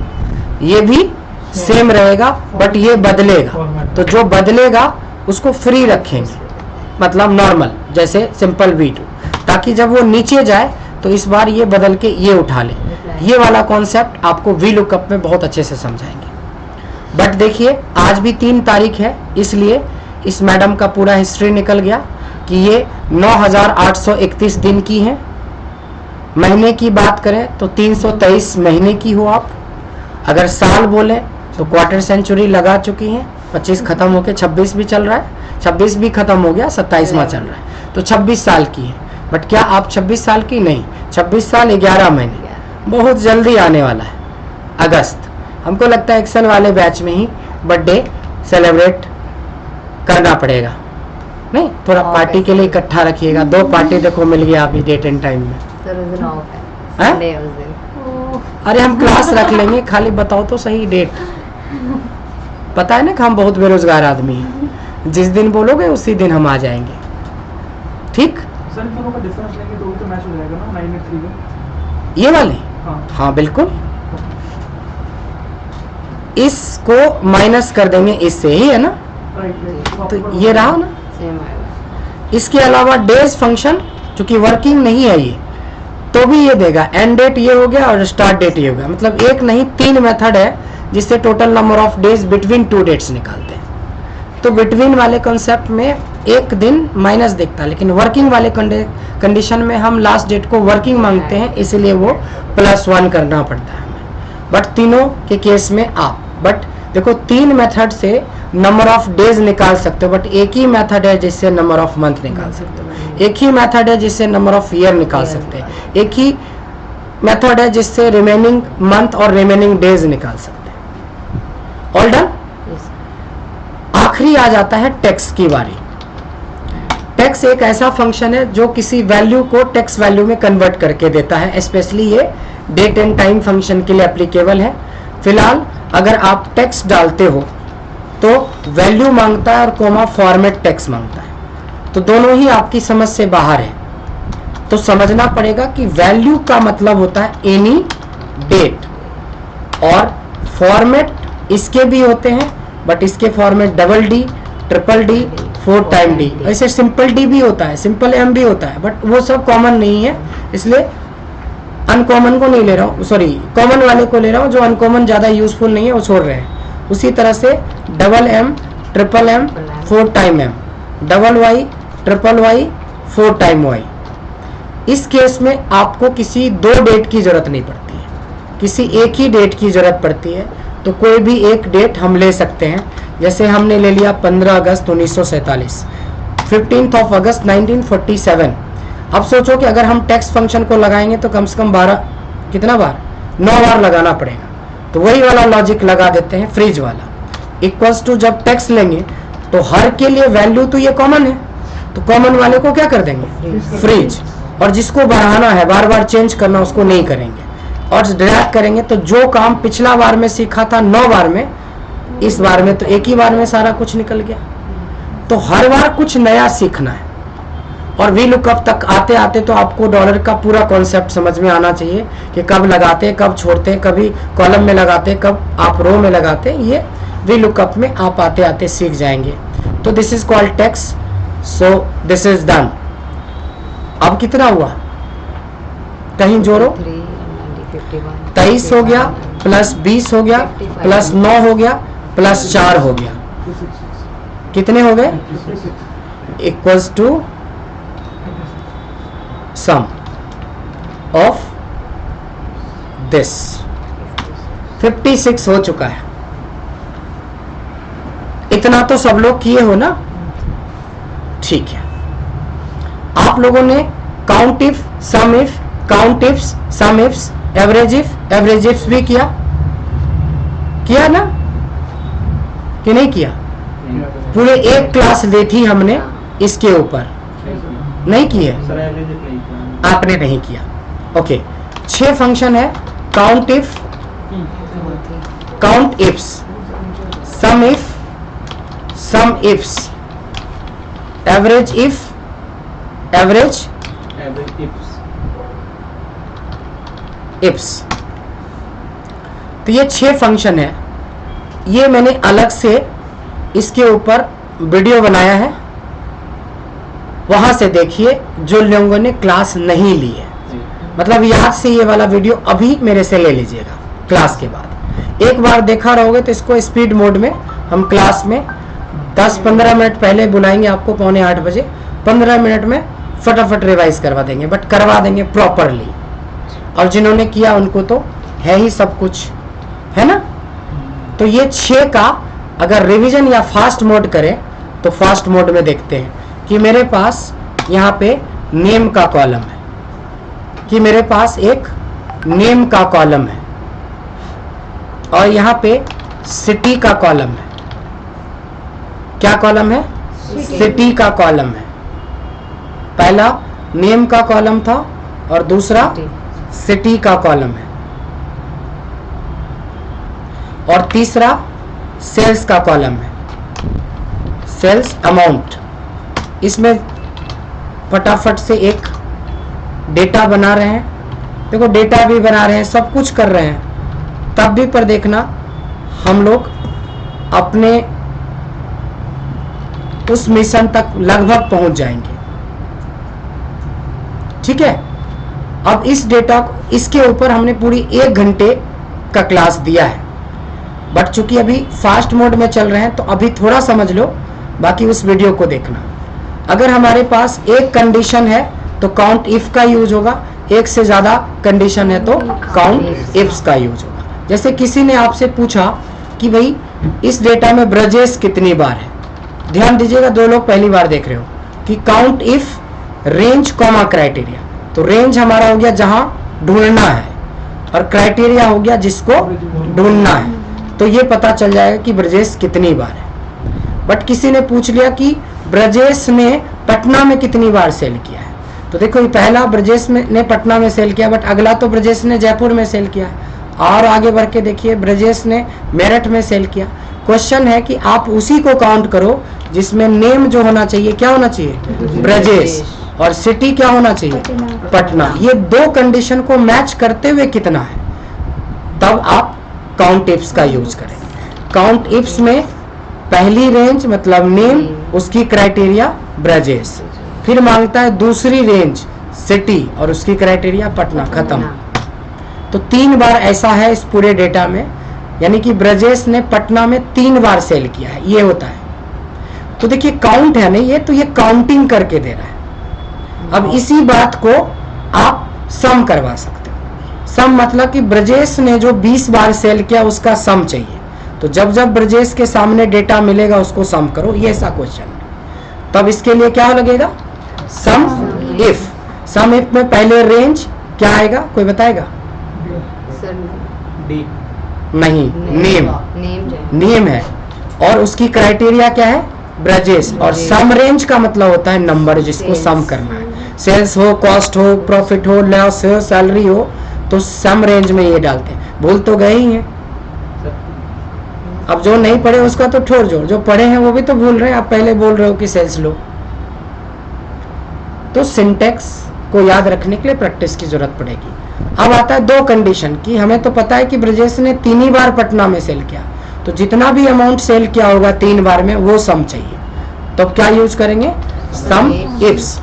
ये भी सेम रहेगा, बट ये बदलेगा। तो जो बदलेगा उसको फ्री रखेंगे, मतलब नॉर्मल, जैसे सिंपल V2, ताकि जब वो नीचे जाए तो इस बार ये बदल के ये उठा ले। ये वाला कॉन्सेप्ट आपको VLOOKUP में बहुत अच्छे से समझाएंगे। बट देखिए आज भी 3 तारीख है, इसलिए इस मैडम का पूरा हिस्ट्री निकल गया कि ये 9831 दिन की हैं महीने की बात करें तो 323 महीने की हो आप। अगर साल बोले तो क्वार्टर सेंचुरी लगा चुकी हैं, 25 खत्म होके 26 भी चल रहा है, 26 भी खत्म हो गया, 27वां चल रहा है, तो 26 साल की है। बट क्या आप 26 साल की? नहीं, 26 साल 11 महीने, बहुत जल्दी आने वाला है, अगस्त। हमको लगता है एक्सेल वाले बैच में ही बर्थडे सेलिब्रेट करना पड़ेगा, नहीं थोड़ा पार्टी के लिए इकट्ठा रखिएगा। 2 पार्टी देखो मिल गया अभी डेट एंड टाइम में। सर उस दिन ऑफ है, हैं? संडे है उस दिन। अरे हम क्लास रख लेंगे, खाली बताओ तो सही डेट। पता है ना कि हम बहुत बेरोजगार आदमी हैं, जिस दिन बोलोगे उसी दिन हम आ जाएंगे, ठीक? सर दोनों का डिफरेंस लेंगे तो वो तो मैच हो जाएगा ना 983 में। ये वाले? हाँ हाँ बिल्कुल, इसको माइनस कर देंगे इससे ही, है ना? राइट। तो ये रहा ना। सेम आएगा। इसके अलावा डेज फंक्शन चूंकि वर्किंग नहीं है ये, तो भी ये देगा। एंड डेट ये हो गया और स्टार्ट डेट ये हो गया। मतलब एक नहीं 3 मेथड है जिससे total number of days between 2 dates निकालते हैं। तो बिटवीन वाले कॉन्सेप्ट में एक दिन माइनस दिखता है, लेकिन वर्किंग वाले कंडीशन में हम लास्ट डेट को वर्किंग मांगते हैं, इसलिए वो +1 करना पड़ता है हमें। बट तीनों के केस में आप, बट देखो 3 मेथड से नंबर ऑफ डेज निकाल सकते हो, बट एक ही मेथड है जिससे नंबर ऑफ मंथ निकाल सकते हो, एक ही मेथड है जिससे नंबर ऑफ ईयर निकाल सकते हैं, एक ही मेथड है जिससे रिमेनिंग मंथ और रिमेनिंग डेज निकाल सकते हैं। All done. आखिरी आ जाता है टेक्स की बारी। टेक्स एक ऐसा फंक्शन है जो किसी वैल्यू को टेक्स वैल्यू में कन्वर्ट करके देता है। स्पेशली ये डेट एंड टाइम फंक्शन के लिए एप्लीकेबल है। फिलहाल अगर आप टेक्स्ट डालते हो तो वैल्यू मांगता है और कोमा फॉर्मेट टेक्स्ट मांगता है, तो दोनों ही आपकी समझ से बाहर है। तो समझना पड़ेगा कि वैल्यू का मतलब होता है एनी डेट, और फॉर्मेट इसके भी होते हैं, बट इसके format double D, triple D, 4 time D, ऐसे सिंपल डी भी होता है, सिंपल एम भी होता है, बट वो सब कॉमन नहीं है, इसलिए अनकॉमन को नहीं ले रहा हूँ, सॉरी कॉमन वाले को ले रहा हूँ। जो अनकॉमन ज्यादा यूजफुल नहीं है वो छोड़ रहे हैं। उसी तरह से double M, triple M, 4 time M, double Y, triple Y, 4 time Y. इस केस में आपको किसी 2 डेट की जरूरत नहीं पड़ती है, किसी एक ही डेट की जरूरत पड़ती है। तो कोई भी एक डेट हम ले सकते हैं, जैसे हमने ले लिया 15 अगस्त 1947, 15 अगस्त 1947। अब सोचो कि अगर हम टेक्स्ट फंक्शन को लगाएंगे तो कम से कम 12 कितना बार 9 बार लगाना पड़ेगा। तो वही वाला लॉजिक लगा देते हैं, फ्रीज वाला। इक्वल्स टू जब टेक्स्ट लेंगे तो हर के लिए वैल्यू तो ये कॉमन है, तो कॉमन वाले को क्या कर देंगे? फ्रीज। और जिसको बढ़ाना है, बार बार चेंज करना, उसको नहीं करेंगे। और ड्रैग करेंगे तो जो काम पिछला बार में सीखा था 9 बार में, इस बार में तो एक ही बार में सारा कुछ निकल गया। तो हर बार कुछ नया सीखना है। और वी लुकअप तक आते आते तो आपको डॉलर का पूरा कॉन्सेप्ट समझ में आना चाहिए कि कब लगाते, कब छोड़ते, कभी कॉलम में लगाते, कब आप रो में लगाते। ये वी लुकअप में आप आते आते सीख जाएंगे। तो this is called text. So this is done. अब कितना हुआ? कहीं जोड़ो। 23 हो गया, प्लस 20 हो गया, प्लस 9 हो गया, प्लस 4 हो गया। कितने हो गए? Equals to sum of this 56 हो चुका है। इतना तो सब लोग किए हो ना? ठीक है। आप लोगों ने count if, sum if, count ifs, sum ifs, average ifs भी किया ना कि नहीं किया? पूरे एक क्लास ली थी हमने इसके ऊपर, नहीं किए? आपने नहीं किया। ओके। 6 फंक्शन है। Count if, count ifs, sum ifs, average ifs. तो ये 6 फंक्शन है। ये मैंने अलग से इसके ऊपर वीडियो बनाया है, वहां से देखिए जो लोगों ने क्लास नहीं ली है। मतलब याद से ये वाला वीडियो अभी मेरे से ले लीजिएगा क्लास के बाद। एक बार देखा रहोगे तो इसको स्पीड मोड में हम क्लास में 10-15 मिनट पहले बुलाएंगे आपको, 7:45 बजे। 15 मिनट में फटाफट रिवाइज करवा देंगे, बट करवा देंगे प्रॉपरली। और जिन्होंने किया उनको तो है ही सब कुछ, है ना। तो ये 6 का अगर रिवीजन या फास्ट मोड करें तो फास्ट मोड में देखते हैं कि मेरे पास यहाँ पे नेम का कॉलम है, कि मेरे पास एक नेम का कॉलम है और यहाँ पे सिटी का कॉलम है। क्या कॉलम है? सिटी का कॉलम है। पहला नेम का कॉलम था और दूसरा सिटी का कॉलम है और तीसरा सेल्स का कॉलम है, सेल्स अमाउंट। इसमें फटाफट से एक डेटा बना रहे हैं, देखो डेटा भी बना रहे हैं, सब कुछ कर रहे हैं, तब भी पर देखना हम लोग अपने उस मिशन तक लगभग पहुंच जाएंगे। ठीक है, अब इस डेटा को, इसके ऊपर हमने पूरी 1 घंटे का क्लास दिया है, बट चूंकि अभी फास्ट मोड में चल रहे हैं तो अभी थोड़ा समझ लो, बाकी उस वीडियो को देखना। अगर हमारे पास एक कंडीशन है तो काउंट इफ का यूज होगा, एक से ज्यादा कंडीशन है तो काउंट इफ्स का यूज होगा। जैसे किसी ने आपसे पूछा कि भाई इस डेटा में ब्रजेस कितनी बार है, ध्यान दीजिएगा, 2 लोग पहली बार देख रहे हो कि count if range comma criteria. तो रेंज हमारा हो गया जहां ढूंढना है और क्राइटेरिया हो गया जिसको ढूंढना है, तो ये पता चल जाएगा कि ब्रजेश कितनी बार है। बट किसी ने पूछ लिया कि ब्रजेश ने पटना में कितनी बार सेल किया है, तो देखो ये पहला ब्रजेश ने पटना में सेल किया, बट अगला तो ब्रजेश ने जयपुर में सेल किया है, और आगे बढ़ के देखिए ब्रजेश ने मेरठ में सेल किया। क्वेश्चन है कि आप उसी को काउंट करो जिसमें नेम जो होना चाहिए क्या होना चाहिए? ब्रजेश, और सिटी क्या होना चाहिए? पटना। ये 2 कंडीशन को मैच करते हुए कितना है, तब आप काउंट इफ्स का यूज करें। काउंट इफ्स में पहली रेंज मतलब नेम, उसकी क्राइटेरिया ब्रजेश, फिर मांगता है दूसरी रेंज सिटी और उसकी क्राइटेरिया पटना, खत्म। तो 3 बार ऐसा है इस पूरे डेटा में, यानी कि ब्रजेश ने पटना में 3 बार सेल किया है, ये होता है। तो देखिए काउंट है ना ये, तो ये काउंटिंग करके दे रहा है। अब इसी बात को आप सम करवा सकते हो। सम मतलब कि ब्रजेश ने जो 20 बार सेल किया उसका सम चाहिए, तो जब जब ब्रजेश के सामने डेटा मिलेगा उसको सम करो, ये ऐसा क्वेश्चन। तब इसके लिए क्या लगेगा? सम इफ। सम इफ में पहले रेंज क्या आएगा, कोई बताएगा? डी नहीं, नेम। नेम है और उसकी क्राइटेरिया क्या है? ब्रजेश। और सम रेंज का मतलब होता है नंबर जिसको सम करना है। सेल्स हो, कॉस्ट हो, प्रॉफिट हो, लॉस हो, सैलरी हो, तो सम रेंज में ये डालते हैं। भूल तो गए ही हैं, अब जो नहीं पढ़े उसका तो छोड़ दो, जो पढ़े हैं वो भी तो भूल रहे हैं। आप पहले बोल रहे हो कि सेल्स लो। तो सिंटेक्स को याद रखने के लिए प्रैक्टिस की जरूरत पड़ेगी। अब आता है 2 कंडीशन की। हमें तो पता है कि ब्रजेश ने 3 ही बार पटना में सेल किया, तो जितना भी अमाउंट सेल किया होगा 3 बार में वो सम चाहिए। तो क्या यूज करेंगे? सम इफ्स।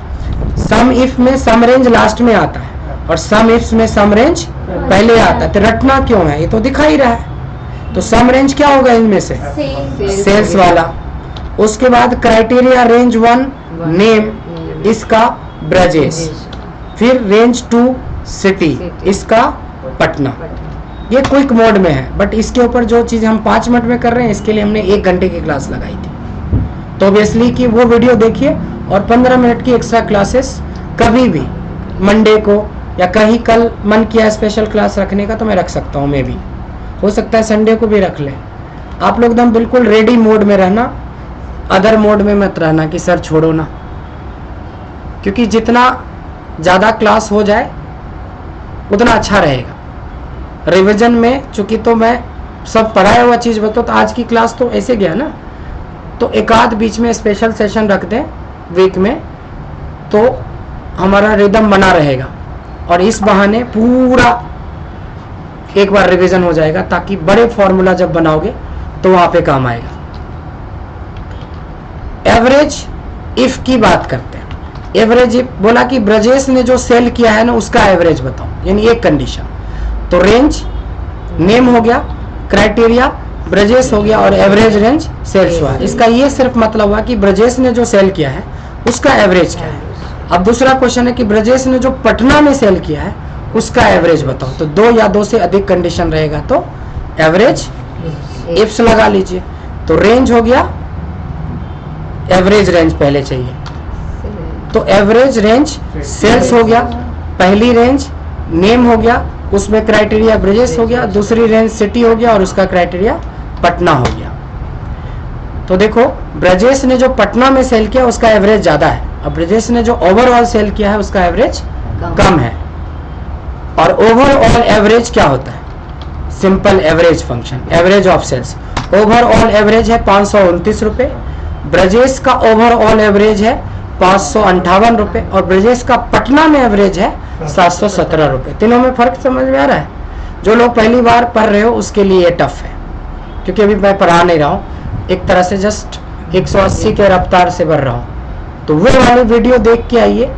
सम इफ में सम रेंज लास्ट में आता है और सम इफ्स में सम रेंज पहले आता है। तो रटना क्यों है, ये तो दिखा ही रहा है। तो सम रेंज क्या होगा इनमें से? सेल्स वाला। उसके बाद क्राइटेरिया रेंज 1 नेम, इसका ब्रजेश। फिर रेंज 2 सिटी, इसका पटना। ये क्विक मोड में है, बट इसके ऊपर जो चीज हम 5 मिनट में कर रहे हैं इसके लिए हमने 1 घंटे की क्लास लगाई थी। तो ऑब्वियसली कि वो वीडियो देखिए और 15 मिनट की एक्स्ट्रा क्लासेस कभी भी मंडे को या कहीं कल मन किया स्पेशल क्लास रखने का तो मैं रख सकता हूँ। मैं भी हो सकता है संडे को भी रख ले। आप लोग एकदम बिल्कुल रेडी मोड में रहना, अदर मोड में मत रहना कि सर छोड़ो ना, क्योंकि जितना ज़्यादा क्लास हो जाए उतना अच्छा रहेगा। रिवीजन में चूंकि तो मैं सब पढ़ाया हुआ चीज़ बताऊँ, तो आज की क्लास तो ऐसे गया ना, तो एक आध बीच में स्पेशल सेशन रख दें वीक में, तो हमारा रिदम बना रहेगा और इस बहाने पूरा एक बार रिवीजन हो जाएगा, ताकि बड़े फॉर्मूला जब बनाओगे तो वहाँ पे काम आएगा। एवरेज इफ की बात करते हैं। एवरेज इफ बोला कि ब्रजेश ने जो सेल किया है ना उसका एवरेज बताओ, यानी एक कंडीशन। तो रेंज नेम हो गया, क्राइटेरिया ब्रजेश हो गया और एवरेज रेंज सेल्स हुआ। इसका ये सिर्फ मतलब हुआ कि ब्रजेश ने जो सेल किया है उसका एवरेज क्या है। अब दूसरा क्वेश्चन है कि ब्रजेश ने जो पटना में सेल किया है उसका एवरेज बताओ। तो 2 या 2 से अधिक कंडीशन रहेगा तो एवरेज इफ्स लगा लीजिए। तो रेंज हो गया, एवरेज रेंज पहले चाहिए, तो एवरेज रेंज सेल्स हो गया, पहली रेंज नेम हो गया, उसमें क्राइटेरिया ब्रजेश हो गया, दूसरी रेंज सिटी हो गया और उसका क्राइटेरिया पटना हो गया। तो देखो ब्रजेश ने जो पटना में सेल किया उसका एवरेज ज्यादा है, और ब्रजेश ने जो ओवरऑल सेल किया है उसका एवरेज कम है। और ओवरऑल एवरेज क्या होता है? Simple average function, average of sales. Overall average है 529 रुपए, ब्रजेश का ओवरऑल एवरेज है 558 रुपए, और ब्रजेश का पटना में एवरेज है 717 रुपए। तीनों में फर्क समझ में आ रहा है? जो लोग पहली बार पढ़ रहे हो उसके लिए ये टफ है, क्योंकि अभी मैं पढ़ा नहीं रहा हूँ, एक तरह से जस्ट 180 के रफ्तार से बढ़ रहा हूँ। तो वो वाली वीडियो देख के आइए,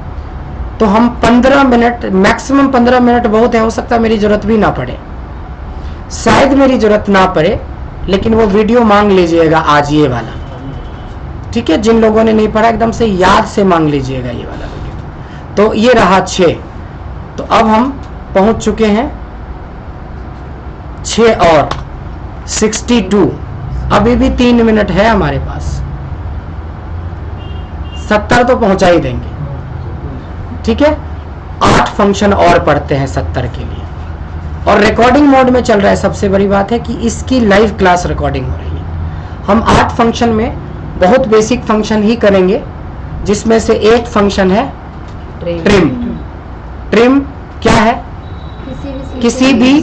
तो हम 15 मिनट, मैक्सिमम 15 मिनट बहुत है, हो सकता है मेरी जरूरत भी ना पड़े, शायद मेरी जरूरत ना पड़े, लेकिन वो वीडियो मांग लीजिएगा आज ये वाला, ठीक है? जिन लोगों ने नहीं पढ़ा एकदम से याद से मांग लीजिएगा ये वाला वीडियो। तो ये रहा 6। तो अब हम पहुंच चुके हैं 6 और 62, अभी भी 3 मिनट है हमारे पास, 70 तो पहुंचा ही देंगे, ठीक है? 8 फंक्शन और पढ़ते हैं 70 के लिए, और रिकॉर्डिंग मोड में चल रहा है। सबसे बड़ी बात है कि इसकी लाइव क्लास रिकॉर्डिंग हो रही है। हम 8 फंक्शन में बहुत बेसिक फंक्शन ही करेंगे, जिसमें से एक फंक्शन है ट्रिम। ट्रिम क्या है? किसी भी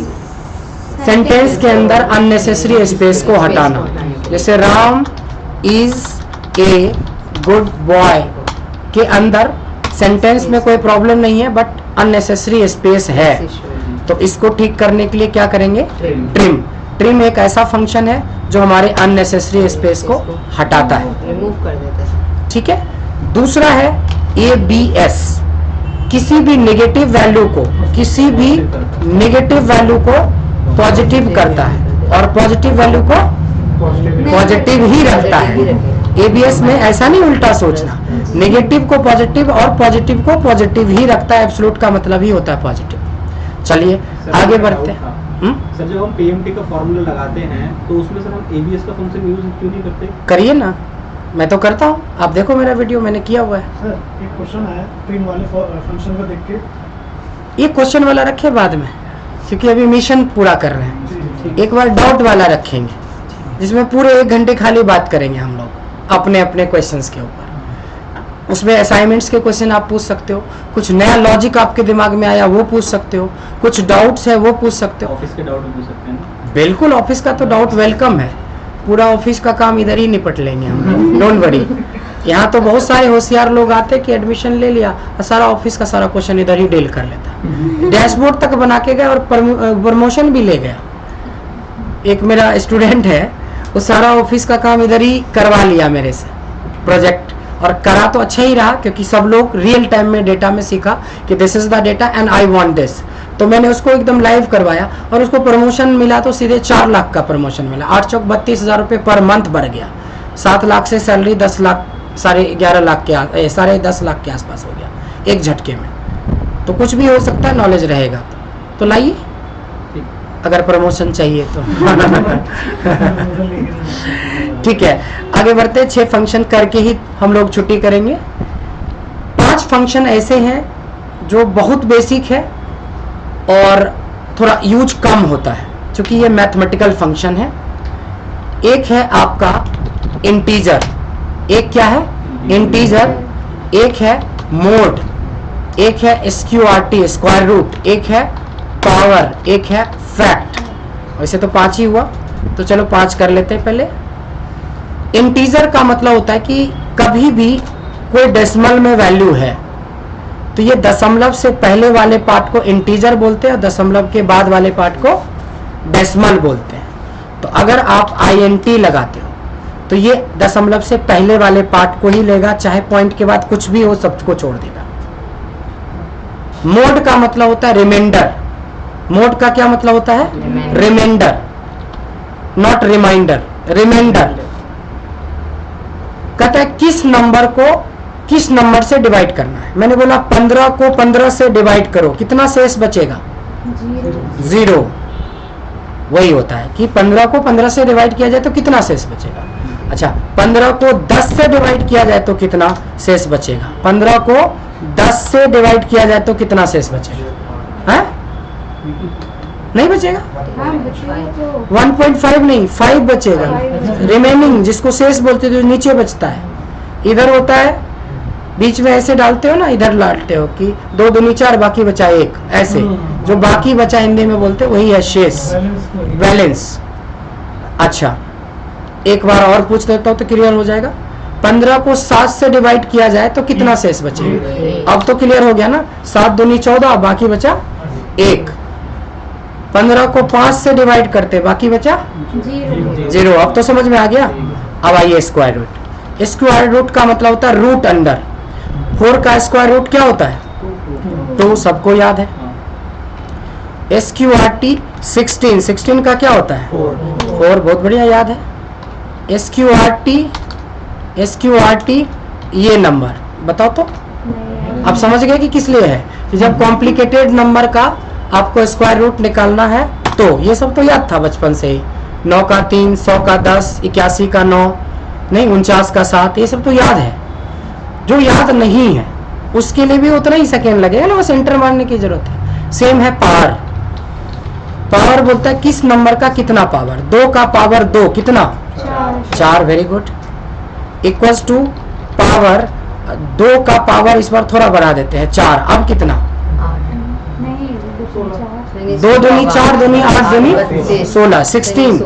सेंटेंस के अंदर अननेसेसरी स्पेस को हटाना। जैसे Ram is a good boy के अंदर सेंटेंस में कोई प्रॉब्लम नहीं है, बट अननेसेसरी स्पेस है, तो इसको ठीक करने के लिए क्या करेंगे? ट्रिम। ट्रिम एक ऐसा फंक्शन है जो हमारे अननेसेसरी स्पेस को हटाता है, रिमूव कर देता है, ठीक है? दूसरा है ABS, किसी भी नेगेटिव वैल्यू को, किसी भी नेगेटिव वैल्यू को पॉजिटिव करता है, और पॉजिटिव वैल्यू को पॉजिटिव ही रखता है। ABS में ऐसा नहीं उल्टा सोचना, नेगेटिव को पॉजिटिव और पॉजिटिव को पॉजिटिव ही रखता है, एब्सोल्यूट का मतलब ही होता है पॉजिटिव। चलिए आगे बढ़ते हैं। सर जब हम PMT का फॉर्मूला लगाते हैं तो उसमें सर हम ABS का फंक्शन यूज क्यों नहीं करते? करिए ना, मैं तो करता हूँ, आप देखो मेरा वीडियो मैंने किया हुआ है। सर एक क्वेश्चन है ट्रिम वाले फंक्शन को देख के, ये क्वेश्चन वाला रखे बाद में, क्योंकि अभी मिशन पूरा कर रहे हैं। एक बार डाउट वाला रखेंगे, जिसमें पूरे 1 घंटे खाली बात करेंगे हम लोग अपने अपने क्वेश्चंस के ऊपर। उसमें असाइनमेंट्स के क्वेश्चन आप पूछ सकते हो, कुछ नया लॉजिक आपके दिमाग में आया वो पूछ सकते हो, कुछ डाउट्स है वो पूछ सकते हो। ऑफिस के डाउट पूछ सकते हैं? बिल्कुल, ऑफिस का तो डाउट वेलकम है, पूरा ऑफिस का काम इधर ही निपट लेंगे हम, डोंट वरी। यहाँ तो बहुत सारे होशियार लोग आते कि एडमिशन ले लिया और सारा ऑफिस का सारा क्वेश्चन इधर ही डील कर लेता, डैशबोर्ड तक बना के गया और प्रमोशन भी ले गया। एक मेरा स्टूडेंट है, वो सारा ऑफिस का काम इधर ही करवा लिया मेरे से, प्रोजेक्ट, और करा तो अच्छा ही रहा, क्योंकि सब लोग रियल टाइम में डेटा में सीखा कि this is the data and I want this. तो मैंने उसको एकदम लाइव करवाया और उसको प्रमोशन मिला, तो सीधे 4 लाख का प्रमोशन मिला। 8 चौक 32,000 रुपये पर मंथ बढ़ गया। 7 लाख से सैलरी 10 लाख, 11.5 लाख के 10.5 लाख के आसपास हो गया एक झटके में। तो कुछ भी हो सकता है, नॉलेज रहेगा तो लाइए, अगर प्रमोशन चाहिए तो। ठीक है, आगे बढ़ते। 6 फंक्शन करके ही हम लोग छुट्टी करेंगे। 5 फंक्शन ऐसे हैं जो बहुत बेसिक है और थोड़ा यूज कम होता है, क्योंकि ये मैथमेटिकल फंक्शन है। एक है आपका इंटीजर, एक क्या है? इंटीजर। एक है मोड, एक है SQRT स्क्वायर रूट, एक है पावर, एक है फैक्ट। वैसे तो 5 ही हुआ, तो चलो 5 कर लेते हैं पहले। इंटीजर का मतलब होता है कि कभी भी कोई डेसिमल में वैल्यू है तो ये दशमलव से पहले वाले पार्ट को इंटीजर बोलते हैं और दशमलव के बाद वाले पार्ट को डेसिमल बोलते हैं। तो अगर आप INT लगाते हो तो ये दशमलव से पहले वाले पार्ट को ही लेगा, चाहे पॉइंट के बाद कुछ भी हो सबको छोड़ देगा। मोड का मतलब होता है रिमाइंडर। मोड का क्या मतलब होता है? Reminder, not reminder, reminder. कहता है किस नंबर को किस नंबर से डिवाइड करना है। मैंने बोला 15 को 15 से डिवाइड करो, कितना शेष बचेगा? 0। वही होता है कि 15 को 15 से डिवाइड किया जाए तो कितना शेष बचेगा। अच्छा, 15 को 10 से डिवाइड किया जाए तो कितना शेष बचेगा? 15 को 10 से डिवाइड किया जाए तो कितना शेष बचेगा? है? नहीं बचेगा। 1.5 नहीं, 5 बचेगा। रिमेनिंग जिसको शेष बोलते हैं, जो नीचे बचता है, इधर होता है, बीच में ऐसे डालते हो ना, इधर डालते हो कि 2 दूनी 4, बाकी बचा 1, ऐसे जो बाकी बचा हिंदी में बोलते वही है शेष, बैलेंस। अच्छा, एक बार और पूछ देता हूँ तो क्लियर हो जाएगा। 15 को 7 से डिवाइड किया जाए तो कितना शेष बचेगा? अब तो क्लियर हो गया ना, 7 दूनी 14, बाकी बचा 1। 15 को 5 से डिवाइड करते, बाकी बचा 0। अब तो समझ में आ गया। अब आइए स्क्वायर रूट। स्क्वायर रूट का मतलब होता है रूट अंडर। 4 का स्क्वायर रूट क्या होता है? 2, सबको याद है। SQRT 16 का क्या होता है? 4, बहुत बढ़िया याद है। SQRT ये नंबर बताओ तो। अब समझ गए कि किस लिए है, कि जब कॉम्प्लिकेटेड नंबर का आपको स्क्वायर रूट निकालना है तो ये सब तो याद था बचपन से ही। 9 का 3, 100 का 10, 81 का 9, नहीं 49 का 7, ये सब तो याद है। जो याद नहीं है उसके लिए भी उतना ही सेकेंड लगेगा ना, बस एंटर मारने की जरूरत है। सेम है पावर। पावर बोलता है किस नंबर का कितना पावर। 2 का पावर 2 कितना? 4। Very good. Equals to power 2 का पावर इस बार थोड़ा बढ़ा देते हैं 4, अब कितना? 2 दूनी 4 दूनी 8 दूनी 16, 16।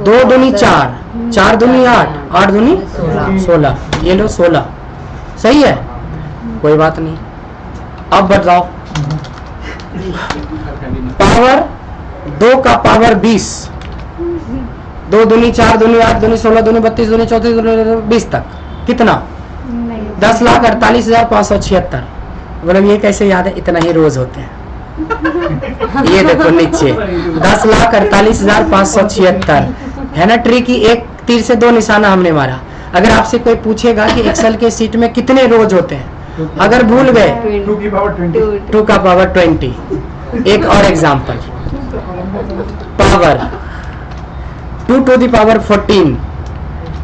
2 दूनी 4, 4 दूनी 8, 8 दूनी 16, ये लो 16। सही है, कोई बात नहीं। अब बताओ, पावर 2 का पावर 20, 2 दूनी 4 दूनी 8 दूनी 16 दूनी 32 दूनी 34 दूनी 20 तक कितना? 10,48,576। मतलब ये कैसे याद है? इतना ही रोज होते हैं। ये देखो नीचे 10,48,576 है ना। ट्री की एक तीर से 2 निशाना हमने मारा। अगर आपसे कोई पूछेगा कि एक्सेल के सीट में कितने रोज होते हैं, अगर भूल गए 2 की पावर 20। 2 का पावर 20। एक और example, power 2 to the power 14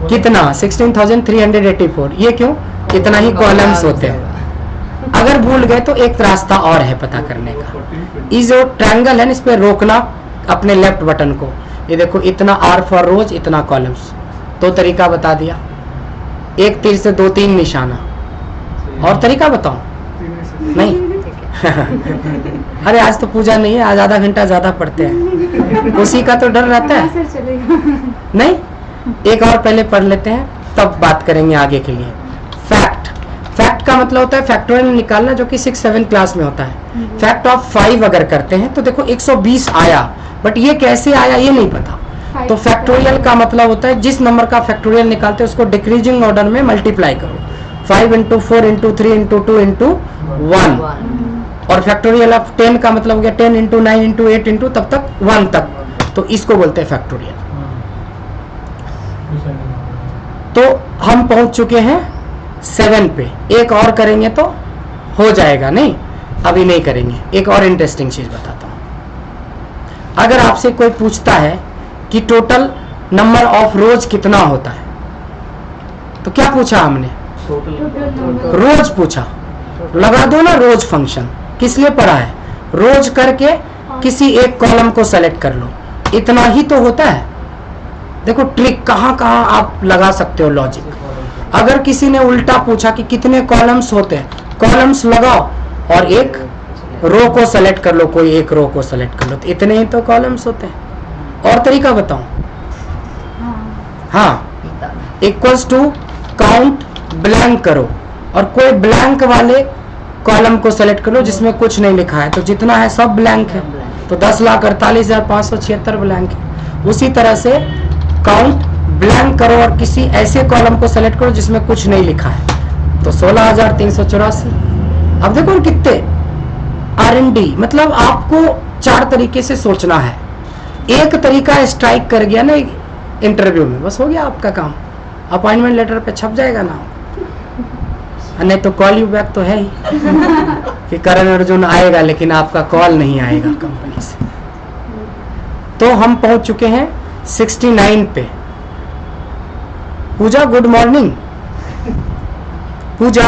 कितना? 16,384। ये क्यों? इतना ही कॉलम्स होते हैं। अगर भूल गए तो एक रास्ता और है पता करने का। ये जो ट्रायंगल है ना, इस पे रोकना अपने लेफ्ट बटन को। ये देखो, इतना R फॉर रोज, इतना कॉलम्स। 2 तरीका बता दिया, एक तीर से 2-3 निशाना। और तरीका बताऊं? नहीं। अरे आज तो पूजा नहीं है, आज आधा घंटा ज्यादा पढ़ते हैं, उसी का तो डर रहता है। नहीं, एक और पहले पढ़ लेते हैं, तब बात करेंगे आगे के लिए। फैक्ट। फैक्ट का मतलब होता है फैक्टोरियल निकालना, जो कि 6-7 क्लास में होता है। फैक्ट ऑफ 5 अगर करते हैं तो देखो 120 आया, बट ये कैसे आया ये नहीं पता। तो फैक्टोरियल का मतलब होता है जिस नंबर का फैक्टोरियल निकालते हैं उसको डिक्रीजिंग ऑर्डर में मल्टीप्लाई करो। 5 into 4 into 3 into 2 into 1। और फैक्टोरियल ऑफ 10 का मतलब हो गया 10 into 9 into 8 into तब तक 1 तक, तो इसको बोलते हैं फैक्टोरियल। तो हम पहुंच चुके हैं 7 पे। एक और करेंगे तो हो जाएगा, नहीं अभी नहीं करेंगे। एक और इंटरेस्टिंग चीज बताता हूं। अगर आपसे कोई पूछता है कि टोटल नंबर ऑफ रोज कितना होता है, तो क्या पूछा हमने? रोज पूछा। लगा दो ना रोज फंक्शन। किस लिए पढ़ा है? रोज करके किसी एक कॉलम को सेलेक्ट कर लो, इतना ही तो होता है। देखो ट्रिक कहां कहां आप लगा सकते हो लॉजिक। अगर किसी ने उल्टा पूछा कि कितने कॉलम्स होते हैं, कॉलम्स लगाओ और एक रो को सेलेक्ट कर लो, कोई एक रो को सेलेक्ट कर लो, तो इतने ही तो कॉलम्स होते हैं। और तरीका बताऊं? हाँ, इक्वल्स टू काउंट ब्लैंक करो और कोई ब्लैंक वाले कॉलम को सेलेक्ट करो जिसमें कुछ नहीं लिखा है, तो जितना है सब ब्लैंक है, तो 10,48,576 ब्लैंक है। उसी तरह से काउंट ब्लैंक करो और किसी ऐसे कॉलम को सेलेक्ट करो जिसमें कुछ नहीं लिखा है, तो 16,384। अब देखो कितने R&D, मतलब आपको 4 तरीके से सोचना है। एक तरीका स्ट्राइक कर गया ना इंटरव्यू में, बस हो गया आपका काम। अपॉइंटमेंट लेटर पे छप जाएगा ना, नहीं तो कॉल यू बैक तो है ही कि करण अर्जुन आएगा, लेकिन आपका कॉल नहीं आएगा कंपनी से। तो हम पहुंच चुके हैं 69 पे। पूजा गुड मॉर्निंग। पूजा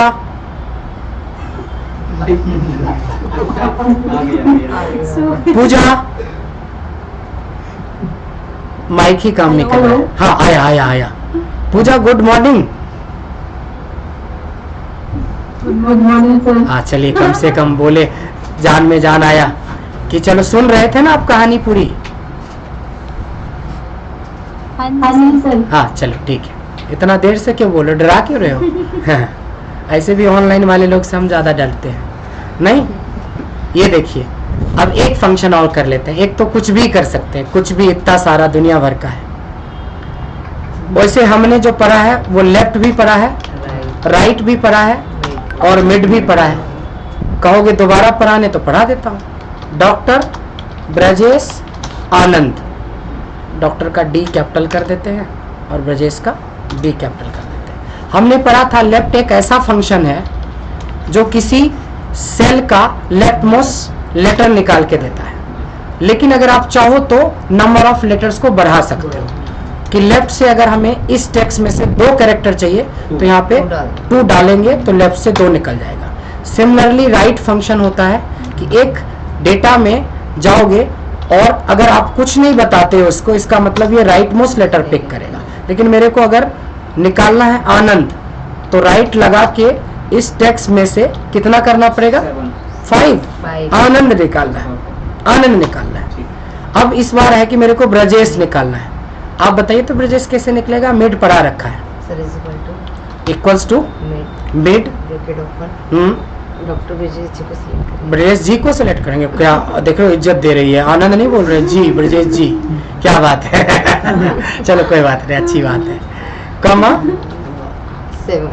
आ गया। पूजा माइक ही काम नहीं कर रहा है। हाँ आया आया आया। Puja good morning. Good morning sir. हाँ चलिए, कम से कम बोले, जान में जान आया कि चलो सुन रहे थे ना आप कहानी पूरी। हाँ जी सर। हाँ चलो ठीक है, इतना देर से क्यों बोलो, डरा क्यों रहे हो? हाँ, ऐसे भी ऑनलाइन वाले लोग से हम ज्यादा डरते हैं नहीं। ये देखिए, अब एक फंक्शन और कर लेते हैं। एक तो कुछ भी कर सकते हैं, कुछ भी, इतना सारा दुनिया भर का है। वैसे हमने जो पढ़ा है वो लेफ्ट भी पढ़ा है, राइट भी पढ़ा है और मिड भी पढ़ा है। कहोगे दोबारा पढ़ाने तो पढ़ा देता हूँ। डॉक्टर ब्रजेश आनंद, डॉक्टर का डी कैपिटल कर देते हैं और ब्रजेश का बी कैपिटल कर देते हैं। हमने पढ़ा था लेफ्ट एक ऐसा फंक्शन है जो किसी सेल का लेफ्ट मोस्ट लेटर निकाल के देता है, लेकिन अगर आप चाहो तो नंबर ऑफ लेटर्स को बढ़ा सकते हो कि लेफ्ट से अगर हमें इस टेक्स्ट में से 2 कैरेक्टर चाहिए तो यहाँ पे 2 डालेंगे तो लेफ्ट से 2 निकल जाएगा। सिमिलरली राइट फंक्शन होता है कि एक डेटा में जाओगे और अगर आप कुछ नहीं बताते हो उसको, इसका मतलब ये राइट मोस्ट लेटर पिक करेगा। लेकिन मेरे को अगर निकालना है आनंद, तो राइट लगा के इस टेक्स्ट में से कितना करना पड़ेगा? 5। आनंद निकालना है, आनंद निकालना है। अब इस बार है कि मेरे को ब्रजेश निकालना है। आप बताइए तो ब्रजेश कैसे निकलेगा? मिड पढ़ा रखा है, equals to mid. Doctor Brajesh ji को सिलेक्ट करें। ब्रजेश जी को सिलेक्ट करेंगे। क्या देखो, इज्जत दे रही है, आनंद नहीं बोल रहे जी, ब्रजेश जी, क्या बात है। चलो कोई बात नहीं, अच्छी बात है। कमा 7।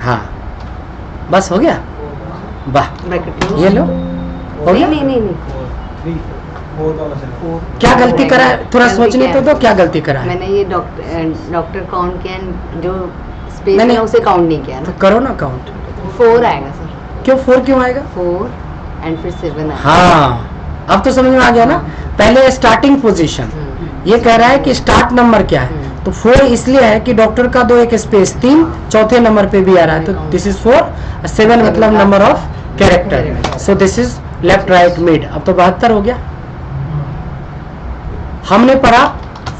हाँ बस हो गया, वाह। ब्रैकेट ये लो, हो गया। नहीं क्या गलती करा है? थोड़ा सोचने तो दो, क्या गलती करा है? मैंने ये डॉक्टर काउंट किया, जो स्पेस नहीं, है उसे काउंट नहीं किया तो ना। करो ना काउंट। 4 आएगा सर। क्यों 4 क्यों आएगा? 4 एंड फिर 7 आएगा। हाँ अब तो समझ में आ गया ना। पहले स्टार्टिंग पोजीशन, ये कह रहा है कि स्टार्ट नंबर क्या है, तो 4 इसलिए है कि डॉक्टर का 2 एक स्पेस 3 चौथे नंबर पे भी आ रहा है, तो दिस इज 4। 7 मतलब number of character, so this is left right mid. अब तो 72 हो गया। हमने पढ़ा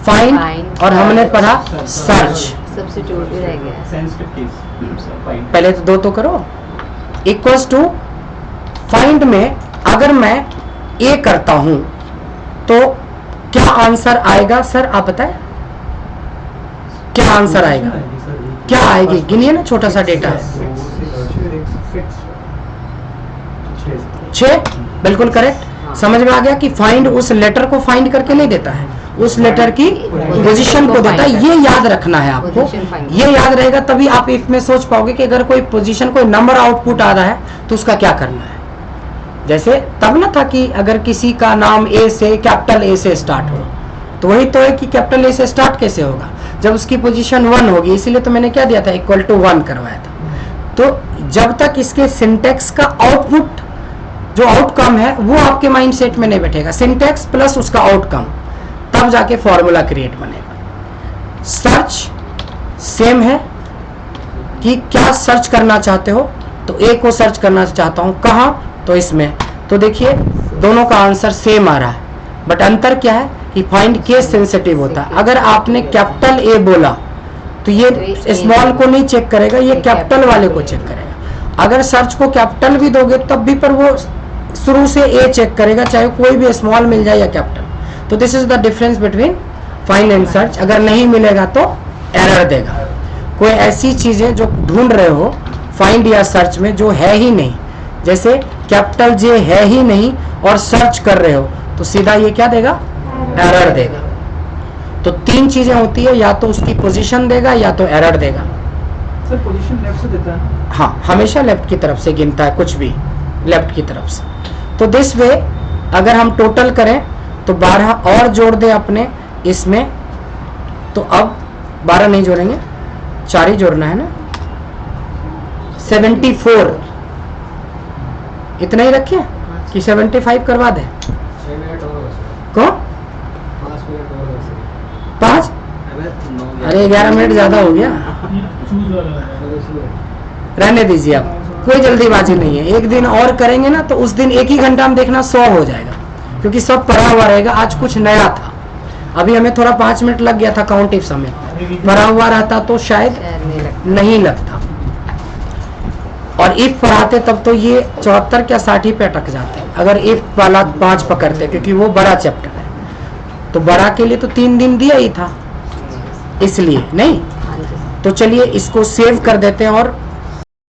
फाइंड और हमने पढ़ा सर्च। सब्स्टिट्यूट भी रह गया। सेंसिटिव केस पहले तो 2 तो करो। इक्वल्स टू फाइंड में अगर मैं ए करता हूं तो क्या आंसर आएगा? सर आप बताएं, क्या आंसर आएगा? क्या आएगी? गिनिए ना, छोटा सा डेटा है। 6 बिल्कुल करेक्ट। समझ में आ गया कि फाइंड उस लेटर को फाइंड करके नहीं देता है, उस लेटर की पोजीशन को देता है। ये याद रखना है आपको, ये याद रहेगा तभी आप एक में सोच पाओगे कि अगर कोई पोजीशन, कोई नंबर आउटपुट आ रहा है तो उसका क्या करना है। जैसे तब ना था कि अगर किसी का नाम ए से, कैपिटल ए से स्टार्ट हो, तो वही तो है कि कैपिटल ए से स्टार्ट कैसे होगा जब उसकी पोजीशन 1 होगी। इसीलिए तो मैंने क्या दिया था, इक्वल टू 1 करवाया था। तो जब तक इसके सिंटेक्स का आउटपुट, जो आउटकम है, वो आपके माइंड सेट में नहीं बैठेगा, सिंटेक्स प्लस उसका आउटकम, तब जाके फॉर्मूला क्रिएट बनेगा। सर्च सेम है कि क्या सर्च करना चाहते हो, तो ए को सर्च करना चाहता हूं, कहां? तो इसमें। तो देखिए दोनों का आंसर सेम आ रहा है, बट अंतर क्या है कि फाइंड केस सेंसिटिव होता है। अगर आपने कैपिटल ए बोला तो ये स्मॉल को नहीं चेक करेगा, ये कैपिटल वाले को चेक करेगा। अगर सर्च को कैपिटल भी दोगे तब भी पर वो शुरू से ए चेक करेगा, चाहे कोई भी स्मॉल मिल जाए या कैपिटल। तो this is the difference between find and search. अगर नहीं मिलेगा तो एरर देगा। कोई ऐसी चीजें जो ढूंढ रहे हो फाइंड या सर्च में जो है ही नहीं, जैसे कैपिटल जे है ही नहीं और सर्च कर रहे हो, तो सीधा ये क्या देगा? एरर देगा। तो 3 चीजें होती है, या तो उसकी पोजीशन देगा या तो एरर देगा। सर पोजीशन लेफ्ट से देता है? हाँ हमेशा लेफ्ट की तरफ से गिनता है, कुछ भी लेफ्ट की तरफ से। तो दिस वे अगर हम टोटल करें तो 12 और जोड़ दें अपने इसमें, तो अब 12 नहीं जोड़ेंगे, 4 ही जोड़ना है ना, 74 इतना ही रखे कि 75 करवा दे? 6 मिनट और बस। कौन 5 मिनट और बस। 5? अरे 11 मिनट ज्यादा हो गया, चूज वाला है। रहने दीजिए आप, कोई जल्दीबाजी नहीं है। एक दिन और करेंगे ना तो उस दिन एक ही घंटा में देखना 100 हो जाएगा, क्योंकि सब पढ़ा हुआ रहेगा। आज कुछ नया था, अभी हमें थोड़ा 5 मिनट लग गया था काउंट इफ समय, पढ़ा हुआ रहता तो शायद नहीं लगता। और इफ पढ़ाते तब तो ये 74 या 60 पे अटक जाते, अगर इफ वाला 5 पकड़ते, क्योंकि वो बड़ा चैप्टर है। तो बड़ा के लिए तो 3 दिन दिया ही था, इसलिए नहीं। तो चलिए इसको सेव कर देते हैं और